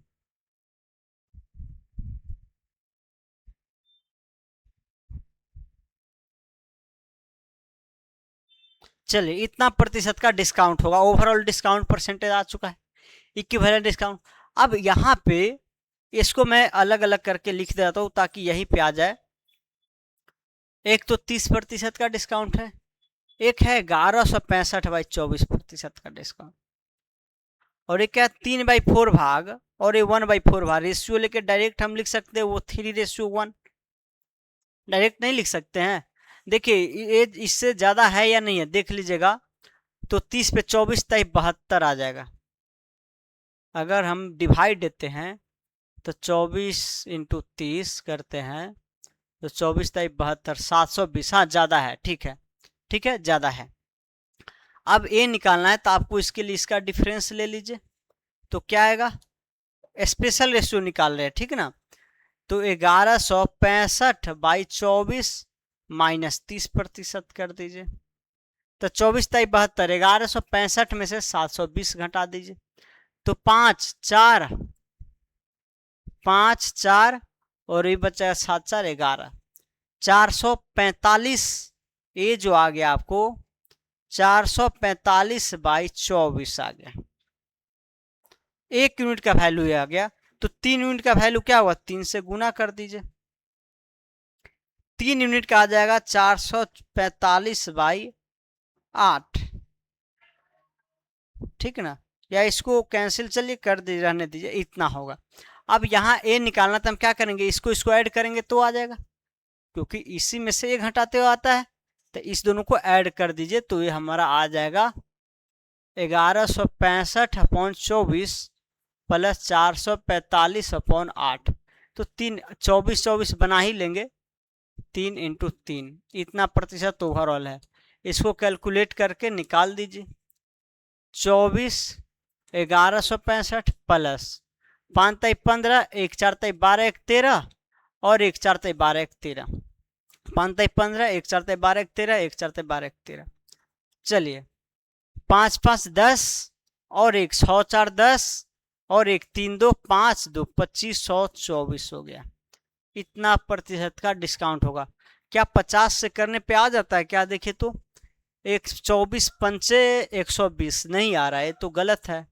चलिए इतना प्रतिशत का डिस्काउंट होगा, ओवरऑल डिस्काउंट परसेंटेज आ चुका है, इक्विवेलेंट डिस्काउंट। अब यहाँ पे इसको मैं अलग अलग करके लिख देता हूँ ताकि यहीं पे आ जाए। एक तो 30% का डिस्काउंट है, एक है 1165/24% का डिस्काउंट, और एक क्या 3/4 भाग, और ये 1/4 भाग। रेशियो लेके डायरेक्ट हम लिख सकते हैं वो 3:1, डायरेक्ट नहीं लिख सकते हैं। देखिए ये इससे ज़्यादा है या नहीं है देख लीजिएगा। तो 30 पे 24 ताई 72 आ जाएगा। अगर हम डिवाइड देते हैं तो 24 × 30 करते हैं तो 24 ताई 72, 720। हाँ ज़्यादा है, ठीक है, ठीक है, ज़्यादा है। अब ए निकालना है तो आपको इसके लिए इसका डिफरेंस ले लीजिए। तो क्या आएगा, स्पेशल रेशियो निकाल रहे हैं, ठीक है ना। तो 1165/24 माइनस 30% कर दीजिए। तो 24 ताई 72, 1165 में से 720 घटा दीजिए। तो 5 4 और ये बचा 7 4 11, 445। ये जो आ गया आपको 445/24 आ गया। 1 यूनिट का वैल्यू आ गया। तो 3 यूनिट का वैल्यू क्या हुआ, 3 से गुना कर दीजिए। 3 यूनिट का आ जाएगा 445/8, ठीक है ना। या इसको कैंसिल चलिए कर दीजिए, रहने दीजिए, इतना होगा। अब यहाँ ए निकालना तो हम क्या करेंगे, इसको ऐड करेंगे तो आ जाएगा, क्योंकि इसी में से ये घटाते हुए आता है। तो इस दोनों को ऐड कर दीजिए तो ये हमारा आ जाएगा 1165/24 प्लस 445/8। तो 24 बना ही लेंगे, 3 × 3 इतना प्रतिशत ओवरऑल है। इसको कैलकुलेट करके निकाल दीजिए। 24 1165 प्लस 5 ताई 15, 1 4 ताई 12, 1 13 और 1 4 ताई 12, 1 13, 5 ताई 15, 1 4 ताई 12, 1 13, 1 4 ताई 12, 1 13। चलिए 5 5 10 और 1 6 4 10 और 1 3 2 5 2 2524 हो गया। इतना प्रतिशत का डिस्काउंट होगा। क्या 50 से करने पे आ जाता है क्या, देखिए तो 24 पंचे 120 नहीं आ रहा है, तो गलत है।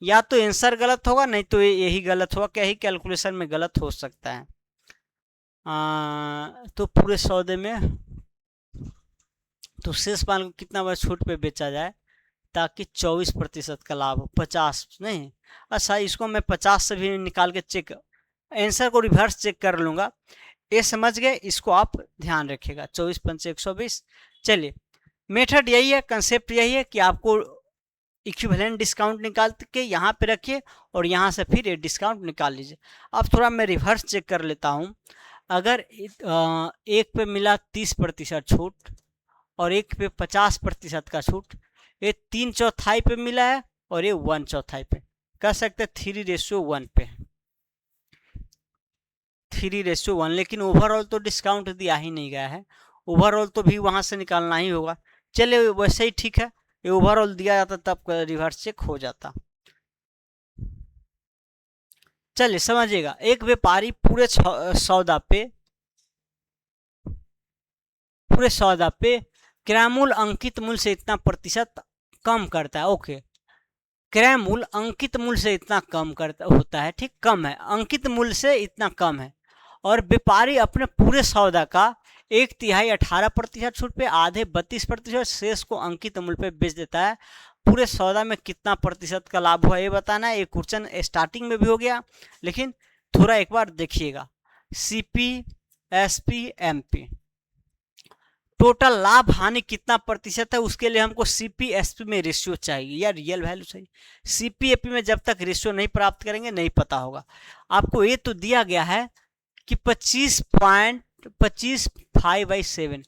या तो आंसर गलत होगा, नहीं तो यही गलत होगा, क्या ही कैलकुलेशन में गलत हो सकता है। तो पूरे सौदे में तो शेष माल को कितना बड़ा छूट पे बेचा जाए ताकि 24% का लाभ हो, 50 नहीं। अच्छा इसको मैं 50 से भी निकाल के चेक, आंसर को रिवर्स चेक कर लूँगा। ये समझ गए, इसको आप ध्यान रखिएगा। 24 पंचे 120। चलिए मेथड यही है, कंसेप्ट यही है कि आपको इक्विवेलेंट डिस्काउंट निकाल के यहाँ पे रखिए और यहाँ से फिर ये डिस्काउंट निकाल लीजिए। अब थोड़ा मैं रिवर्स चेक कर लेता हूँ। अगर एक पे मिला 30% छूट और एक पे 50% का छूट, ये 3/4 पे मिला है और ये 1/4 पे, कह सकते हैं 3:1 पे, 3:1। लेकिन ओवरऑल तो डिस्काउंट दिया ही नहीं गया है, ओवरऑल तो भी वहाँ से निकालना ही होगा। चलिए वैसे ही ठीक है, ये ओवरऑल दिया जाता तब रिवर्स चेक हो जाता। चलिए समझिएगा, एक व्यापारी पूरे सौदा पे क्रय मूल्य अंकित मूल्य से इतना प्रतिशत कम करता है। ओके, क्रय मूल्य अंकित मूल्य से इतना कम करता होता है, ठीक, कम है, अंकित मूल्य से इतना कम है। और व्यापारी अपने पूरे सौदा का 1/3 18% छूट पे, आधे 32%, शेष को अंकित मूल्य पे बेच देता है। पूरे सौदा में कितना प्रतिशत का लाभ हुआ ये बताना है। ये क्वेश्चन स्टार्टिंग में भी हो गया, लेकिन थोड़ा एक बार देखिएगा। CP SP MP टोटल लाभ हानि कितना प्रतिशत है, उसके लिए हमको CP SP में रेशियो चाहिए या रियल वैल्यू चाहिए। CP AP में जब तक रेशियो नहीं प्राप्त करेंगे नहीं पता होगा। आपको ये तो दिया गया है कि 25.25/7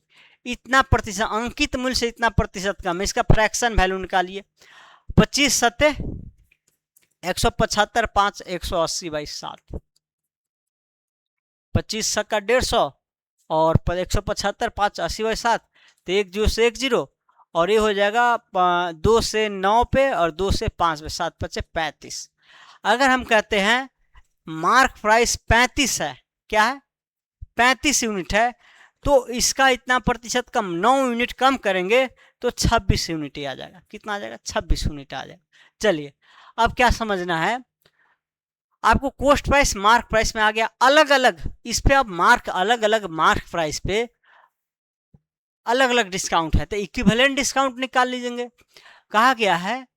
इतना प्रतिशत, अंकित मूल्य से इतना प्रतिशत कम है। इसका फ्रैक्शन वैल्यू निकालिए। 25 7 175 5 180/7, 25 का 150 और 175 5 80/7, तो 1 0 से 1 0 और ये हो जाएगा 2 से 9 पे और 2 से 5 पे, 7 5 35। अगर हम कहते हैं मार्क प्राइस 35 है, क्या है 35 यूनिट है, तो इसका इतना प्रतिशत कम, 9 यूनिट कम करेंगे तो 26 यूनिट ही आ जाएगा। कितना आ जाएगा, 26 यूनिट आ जाएगा। चलिए अब क्या समझना है, आपको कॉस्ट प्राइस मार्क प्राइस में आ गया अलग अलग, इस पे आप मार्क अलग अलग मार्क प्राइस पे अलग अलग डिस्काउंट है, तो इक्विवेलेंट डिस्काउंट निकाल लीजिए। कहा गया है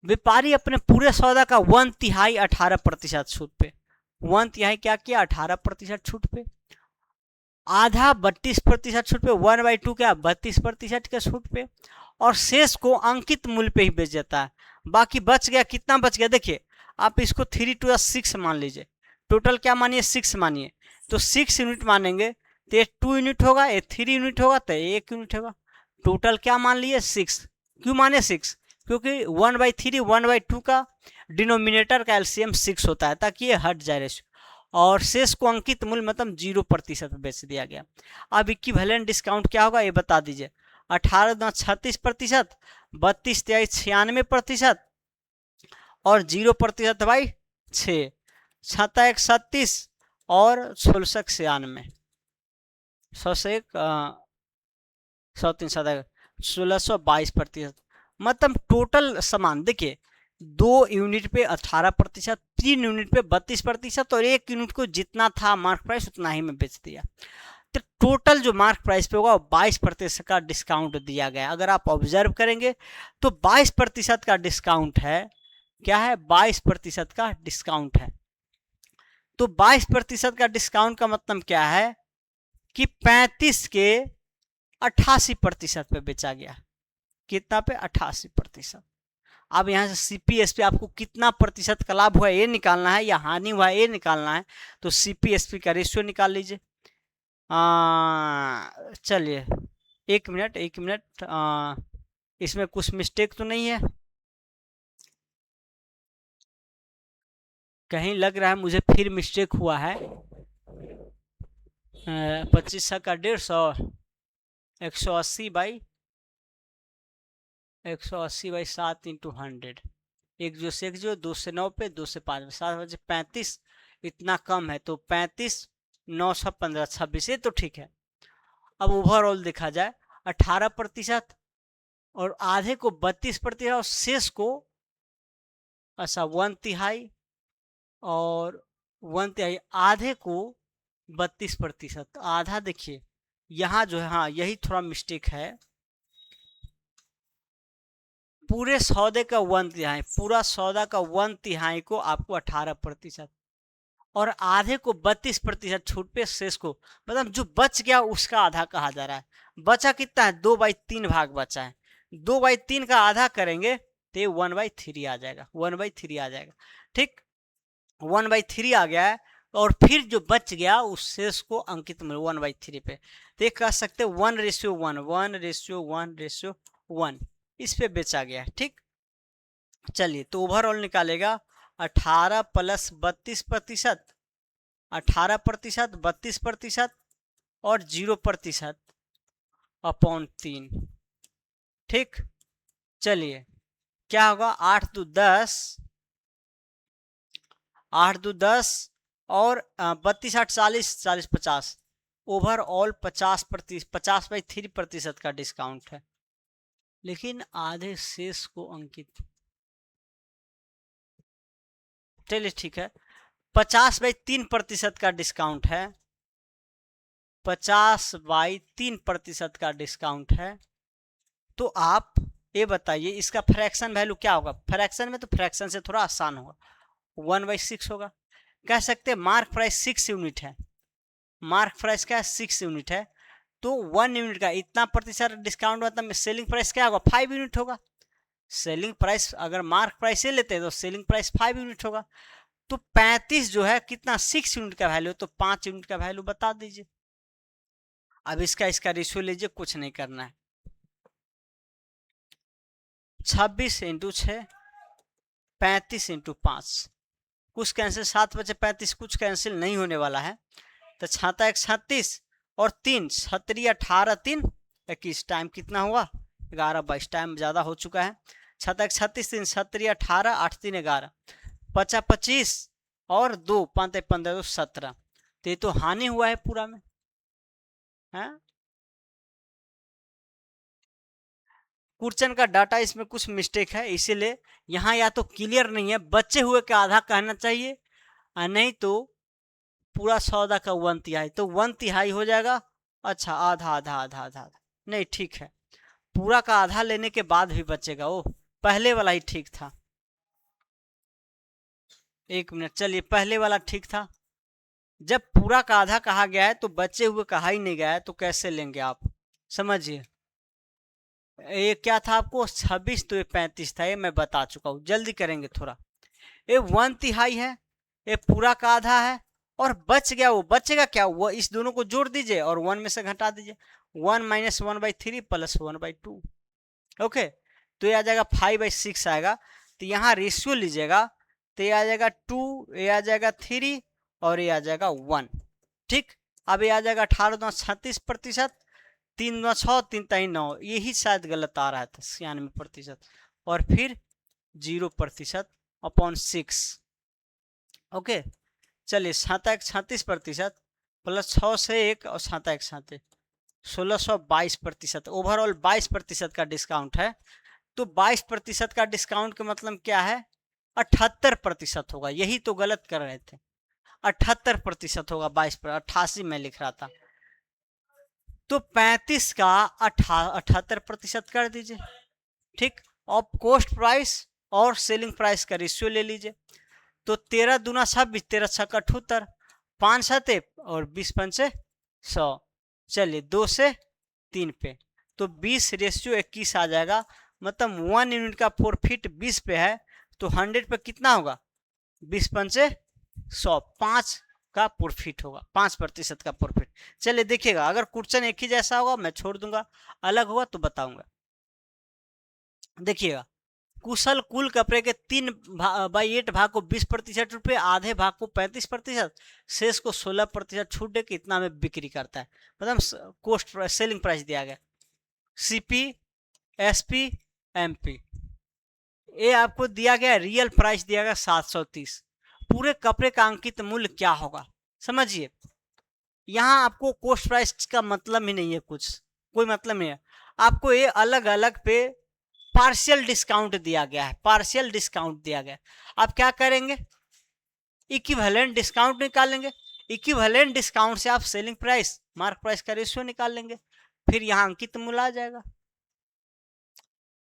व्यापारी अपने पूरे सौदा का 1/3 18% छूट पे, 1/3 क्या किया 18% छूट पे, आधा 32% छूट पे, 1/2 क्या 32% के छूट पे, और शेष को अंकित मूल्य पे ही बेच देता है। बाकी बच गया, कितना बच गया देखिए, आप इसको 3 to 6 मान लीजिए, टोटल क्या मानिए 6 मानिए, तो 6 यूनिट मानेंगे तो ये 2 यूनिट होगा, ये 3 यूनिट होगा, तो 1 यूनिट होगा। टोटल क्या मान लिए 6, क्यों माने 6, क्योंकि 1/3 1/2 का डिनोमिनेटर का एलसीएम 6 होता है, ताकि ये हट जाए रेशियो, और शेष को अंकित मूल्य मतलब 0% बेच दिया गया। अब इक्विवेलेंट डिस्काउंट क्या होगा ये बता दीजिए, 18 36%, 32 96%, और 0% भाई 6, 7 36, और 16 96, 100 से 100 3 7 1622%, मतलब टोटल सामान देखिए 2 यूनिट पे 18%, 3 यूनिट पे 32%, और 1 यूनिट को जितना था मार्क प्राइस उतना ही में बेच दिया। तो टोटल जो मार्क प्राइस पे होगा 22% का डिस्काउंट दिया गया। अगर आप ऑब्जर्व करेंगे तो 22% का डिस्काउंट है, क्या है 22% का डिस्काउंट है। तो 22% का डिस्काउंट का मतलब क्या है कि 35 के 88% पे बेचा गया, कितना पे 88%। अब यहाँ से सीपीएस पे आपको कितना प्रतिशत का लाभ हुआ ये निकालना है या हानि हुआ ये निकालना है, तो सीपीएसपी का रेशियो निकाल लीजिए। चलिए 1 मिनट इसमें कुछ मिस्टेक तो नहीं है, कहीं लग रहा है मुझे फिर मिस्टेक हुआ है। 25 का 150, 180 बाई 7 × 100, 1 जो से 1 जो 2 से 9 पे 2 से 5 7 बजे 35, इतना कम है तो 35 9 7 15 26, ये तो ठीक है। अब ओवरऑल देखा जाए 18% और आधे को 32% और शेष को अच्छा 1/3 और 1/3 आधे को 32%, आधा देखिए यहाँ जो है, हाँ यही थोड़ा मिस्टेक है, पूरे सौदे का 1/3, पूरा सौदा का 1/3 को आपको 18% और आधे को 32% छूट पे, शेष को मतलब जो बच गया उसका आधा कहा जा रहा है। बचा कितना है 2/3 भाग बचा है, 2/3 का आधा करेंगे तो ये 1/3 आ जाएगा, 1/3 आ जाएगा, ठीक 1/3 आ गया है। और फिर जो बच गया उस शेष को अंकित मिले 1/3 पे, तो कह सकते 1:1, 1:1:1 इस पे बेचा गया, ठीक। चलिए तो ओवरऑल निकालेगा 18 + 32%, 18%, 32% और 0% अपॉन 3, ठीक। चलिए क्या होगा 8 × 2 = 10, 8 × 2 = 10 और 32 8 40 40 50, ओवरऑल 50/3% का डिस्काउंट है, लेकिन आधे शेष को अंकित, चलिए ठीक है 50/3% का डिस्काउंट है, 50/3% का डिस्काउंट है। तो आप ये बताइए इसका फ्रैक्शन वैल्यू क्या होगा, फ्रैक्शन में तो फ्रैक्शन से थोड़ा आसान होगा, 1/6 होगा। कह सकते हैं मार्क प्राइस 6 यूनिट है, मार्क प्राइस क्या है 6 यूनिट है, तो 1 यूनिट का इतना प्रतिशत डिस्काउंट मतलब सेलिंग प्राइस क्या होगा 5 यूनिट होगा। सेलिंग प्राइस अगर मार्क प्राइस से लेते हैं तो सेलिंग प्राइस 5 यूनिट होगा, तो 35 जो है कितना 6 यूनिट का वैल्यू, तो 5 यूनिट का वैल्यू बता दीजिए। अब इसका रेशियो लीजिए, कुछ नहीं करना है, 26 × 6 35 × 5, कुछ कैंसिल 7 बचे 35, कुछ कैंसिल नहीं होने वाला है, तो 6 × 36 और 3 7 18 3 21, टाइम कितना हुआ 11:22, टाइम ज़्यादा हो चुका है। 6 × 36 3 7 18 8 3 11, 5 25 और 2 5 15 2 17, तो ये तो हानि हुआ है पूरा में, है क्वेश्चन का डाटा इसमें कुछ मिस्टेक है, इसीलिए यहाँ या तो क्लियर नहीं है, बचे हुए का आधा कहना चाहिए और नहीं तो पूरा सौदा का 1/3, तो 1/3 हो जाएगा। अच्छा, आधा आधा आधा आधा आधा, नहीं ठीक है, पूरा का आधा लेने के बाद भी बचेगा। ओ, पहले वाला ही ठीक था। एक मिनट, चलिए, पहले वाला ठीक था। जब पूरा का आधा कहा गया है तो बचे हुए कहा ही नहीं गया है, तो कैसे लेंगे आप, समझिए। ये क्या था आपको 26, तो ये 35 था, ये मैं बता चुका हूँ। जल्दी करेंगे थोड़ा। ये 1/3 है, ये पूरा का आधा है, और बच गया, वो बचेगा क्या, वो इस दोनों को जोड़ दीजिए और 1 में से घटा दीजिए। 1 - 1/3 प्लस 1/2। ओके, तो ये आ जाएगा 5/6 आएगा। तो यहाँ रेशियो लीजिएगा, तो ये आ जाएगा 2, ये आ जाएगा 3 और ये आ जाएगा 1। ठीक, अब ये आ जाएगा 18.36%, 3×6, 3×9, यही शायद गलत आ रहा था, 96%, और फिर 0% अपॉन 6। ओके, चलिए, 37% प्लस 6 से 1 और 7 1622%, ओवरऑल 22% का डिस्काउंट है। तो 22% का डिस्काउंट का मतलब क्या है, 78% होगा। यही तो गलत कर रहे थे, 78% होगा, 88 में लिख रहा था। तो 35 का 78% कर दीजिए। ठीक, अब कॉस्ट प्राइस और सेलिंग प्राइस का रेशियो ले लीजिए। तो 13 दूना 26, 13 छक्का 78, 5 7 और 20 पंचे 100। चलिए, 2 से 3 पे, तो 20:21 आ जाएगा। मतलब 1 यूनिट का प्रॉफिट 20 पे है, तो 100 पे कितना होगा, 20 पंचे 100, 5 का प्रॉफिट होगा, 5% का प्रॉफिट। चलिए देखिएगा, अगर क्वेश्चन एक ही जैसा होगा मैं छोड़ दूंगा, अलग होगा तो बताऊंगा। देखिएगा, कुशल कुल कपड़े के 3/8 भाग को 20% रुपये, आधे भाग को 35%, शेष को 16% छूट दे के इतना में बिक्री करता है। मतलब कॉस्ट सेलिंग प्राइस दिया गया, सीपी, एसपी, एमपी। ये आपको दिया गया, रियल प्राइस दिया गया 730। पूरे कपड़े का अंकित मूल्य क्या होगा, समझिए। यहाँ आपको कॉस्ट प्राइस का मतलब ही नहीं है, कुछ कोई मतलब नहीं है। आपको ये अलग अलग पे पार्शियल डिस्काउंट दिया गया है, पार्शियल डिस्काउंट दिया गया। आप क्या करेंगे, इक्विवेलेंट डिस्काउंट निकालेंगे। इक्विवेलेंट डिस्काउंट से आप सेलिंग प्राइस मार्क प्राइस का रेशियो निकाल लेंगे, फिर यहाँ अंकित मूल्य आ जाएगा।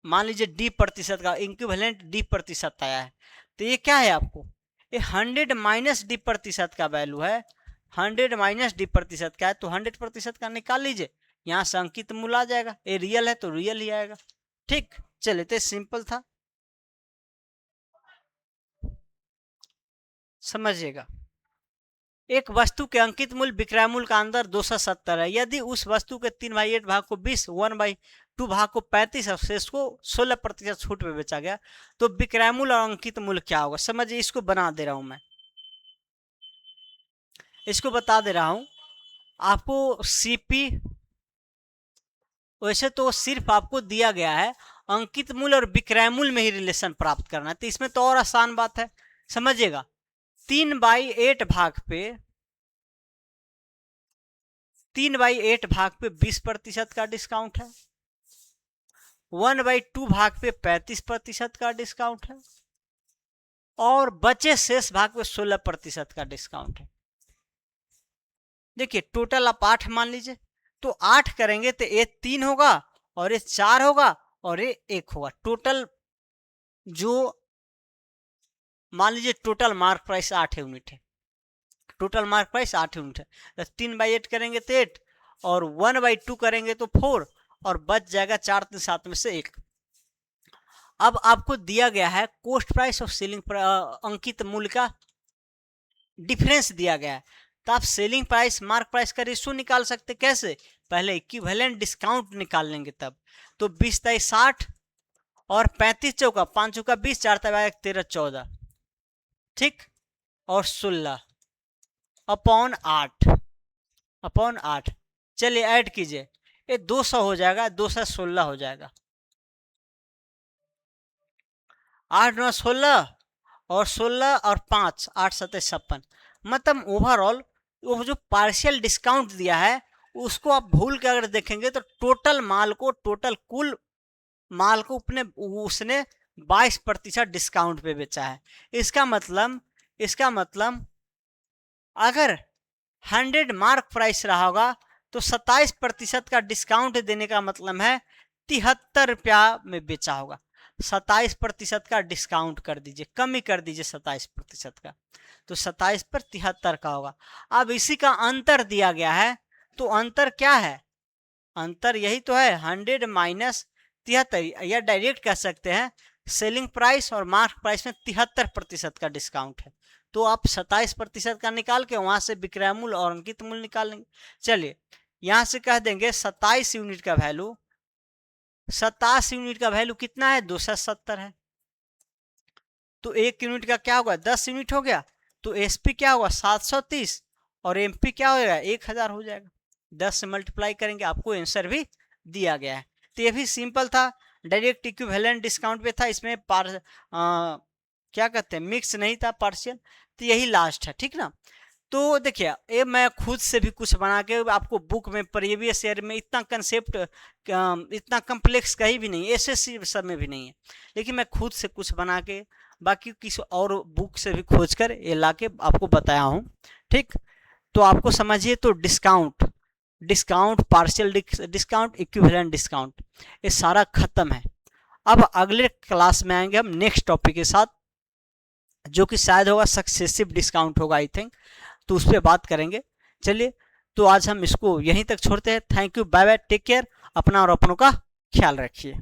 मान लीजिए D% का इक्विवेलेंट D% आया है, तो ये क्या है आपको, ये 100 माइनस D% का वैल्यू है, 100 माइनस D% का है, तो 100% का निकाल लीजिए, यहाँ से अंकित मूल्य आ जाएगा। ये रियल है तो रियल ही आएगा। ठीक, चलिए, तो सिंपल था, समझिएगा। एक वस्तु के अंकित मूल्य विक्रय मूल्य का अंदर 270 है। यदि उस वस्तु के 3/8 भाग को 20, 1/2 भाग को 35 और शेष को 16% छूट पे बेचा गया, तो विक्रय मूल्य और अंकित मूल्य क्या होगा, समझिए। इसको बना दे रहा हूं मैं, इसको बता दे रहा हूं आपको। सीपी, वैसे तो सिर्फ आपको दिया गया है अंकित मूल्य और विक्रय मूल्य में ही रिलेशन प्राप्त करना है, तो इसमें तो और आसान बात है, समझिएगा। 3/8 भाग पे 3/8 भाग पे 20% का डिस्काउंट है, 1/2 भाग पे 35% का डिस्काउंट है, और बचे शेष भाग पे 16% का डिस्काउंट है। देखिए, टोटल आप 8 मान लीजिए, तो 8 करेंगे तो ये 3 होगा और ये 4 होगा और ये 1 होगा। टोटल जो मान लीजिए टोटल मार्क प्राइस 8 यूनिट है, टोटल मार्क प्राइस 8 यूनिट है, तो 3/8 करेंगे तो 8, और 1/2 करेंगे तो 4, और बच जाएगा 4 3 7 में से 1। अब आपको दिया गया है कॉस्ट प्राइस और सेलिंग अंकित मूल्य का डिफरेंस दिया गया है, तो आप सेलिंग प्राइस मार्क प्राइस का रेशियो निकाल सकते, कैसे, पहले इक्विवेलेंट डिस्काउंट निकाल लेंगे तब। तो 20 × 60 और 35 चौका 5 चौका 20, 4 13 14, ठीक, और 16 अपॉन 8। चलिए ऐड कीजिए, ये 200 हो जाएगा, 216 हो जाएगा। 8 9 16 और 16 और 5 8 7 56। मतलब ओवरऑल वो जो पार्शियल डिस्काउंट दिया है उसको आप भूल के अगर देखेंगे तो टोटल कुल माल को उसने 22% डिस्काउंट पे बेचा है। इसका मतलब अगर 100 मार्क प्राइस रहा होगा तो 27% का डिस्काउंट देने का मतलब है 73 रुपया में बेचा होगा। 27% का डिस्काउंट कर दीजिए, कमी कर दीजिए 27% का, तो 27 पर 73 का होगा। अब इसी का अंतर दिया गया है, तो अंतर क्या है? अंतर यही तो है 100 माइनस 73, या डायरेक्ट कह सकते हैं सेलिंग प्राइस और मार्क प्राइस में 73% का डिस्काउंट है, तो आप 27% का निकाल के वहां से विक्रय मूल्य और अंकित मूल्य निकाल लेंगे। चलिए यहां से कह देंगे 27 यूनिट का वैल्यू, 27 यूनिट का वैल्यू कितना है? 270 है। तो 1 यूनिट का क्या होगा? 10 यूनिट हो गया, तो एसपी क्या होगा? 730, और एमपी क्या होगा? 1000 हो जाएगा। 10 से मल्टीप्लाई करेंगे, आपको आंसर भी दिया गया है। तो ये भी सिंपल था, डायरेक्ट इक्विवेलेंट डिस्काउंट पे था, इसमें क्या कहते हैं, मिक्स नहीं था, पार्शियल। तो यही लास्ट है, ठीक ना। तो देखिए ये मैं खुद से भी कुछ बना के आपको बुक में प्रीवियस ईयर में इतना कंसेप्ट इतना कम्प्लेक्स कहीं भी नहीं, एसएससी सब में भी नहीं है, लेकिन मैं खुद से कुछ बना के बाकी किसी और बुक से भी खोज कर ये ला के आपको बताया हूँ, ठीक। तो आपको समझिए, तो discount, partial discount, equivalent discount, ये सारा खत्म है। अब अगले क्लास में आएंगे हम नेक्स्ट टॉपिक के साथ, जो कि शायद होगा सक्सेसिव डिस्काउंट होगा आई थिंक, तो उस पर बात करेंगे। चलिए तो आज हम इसको यहीं तक छोड़ते हैं। Thank you, bye bye, take care, अपना और अपनों का ख्याल रखिए।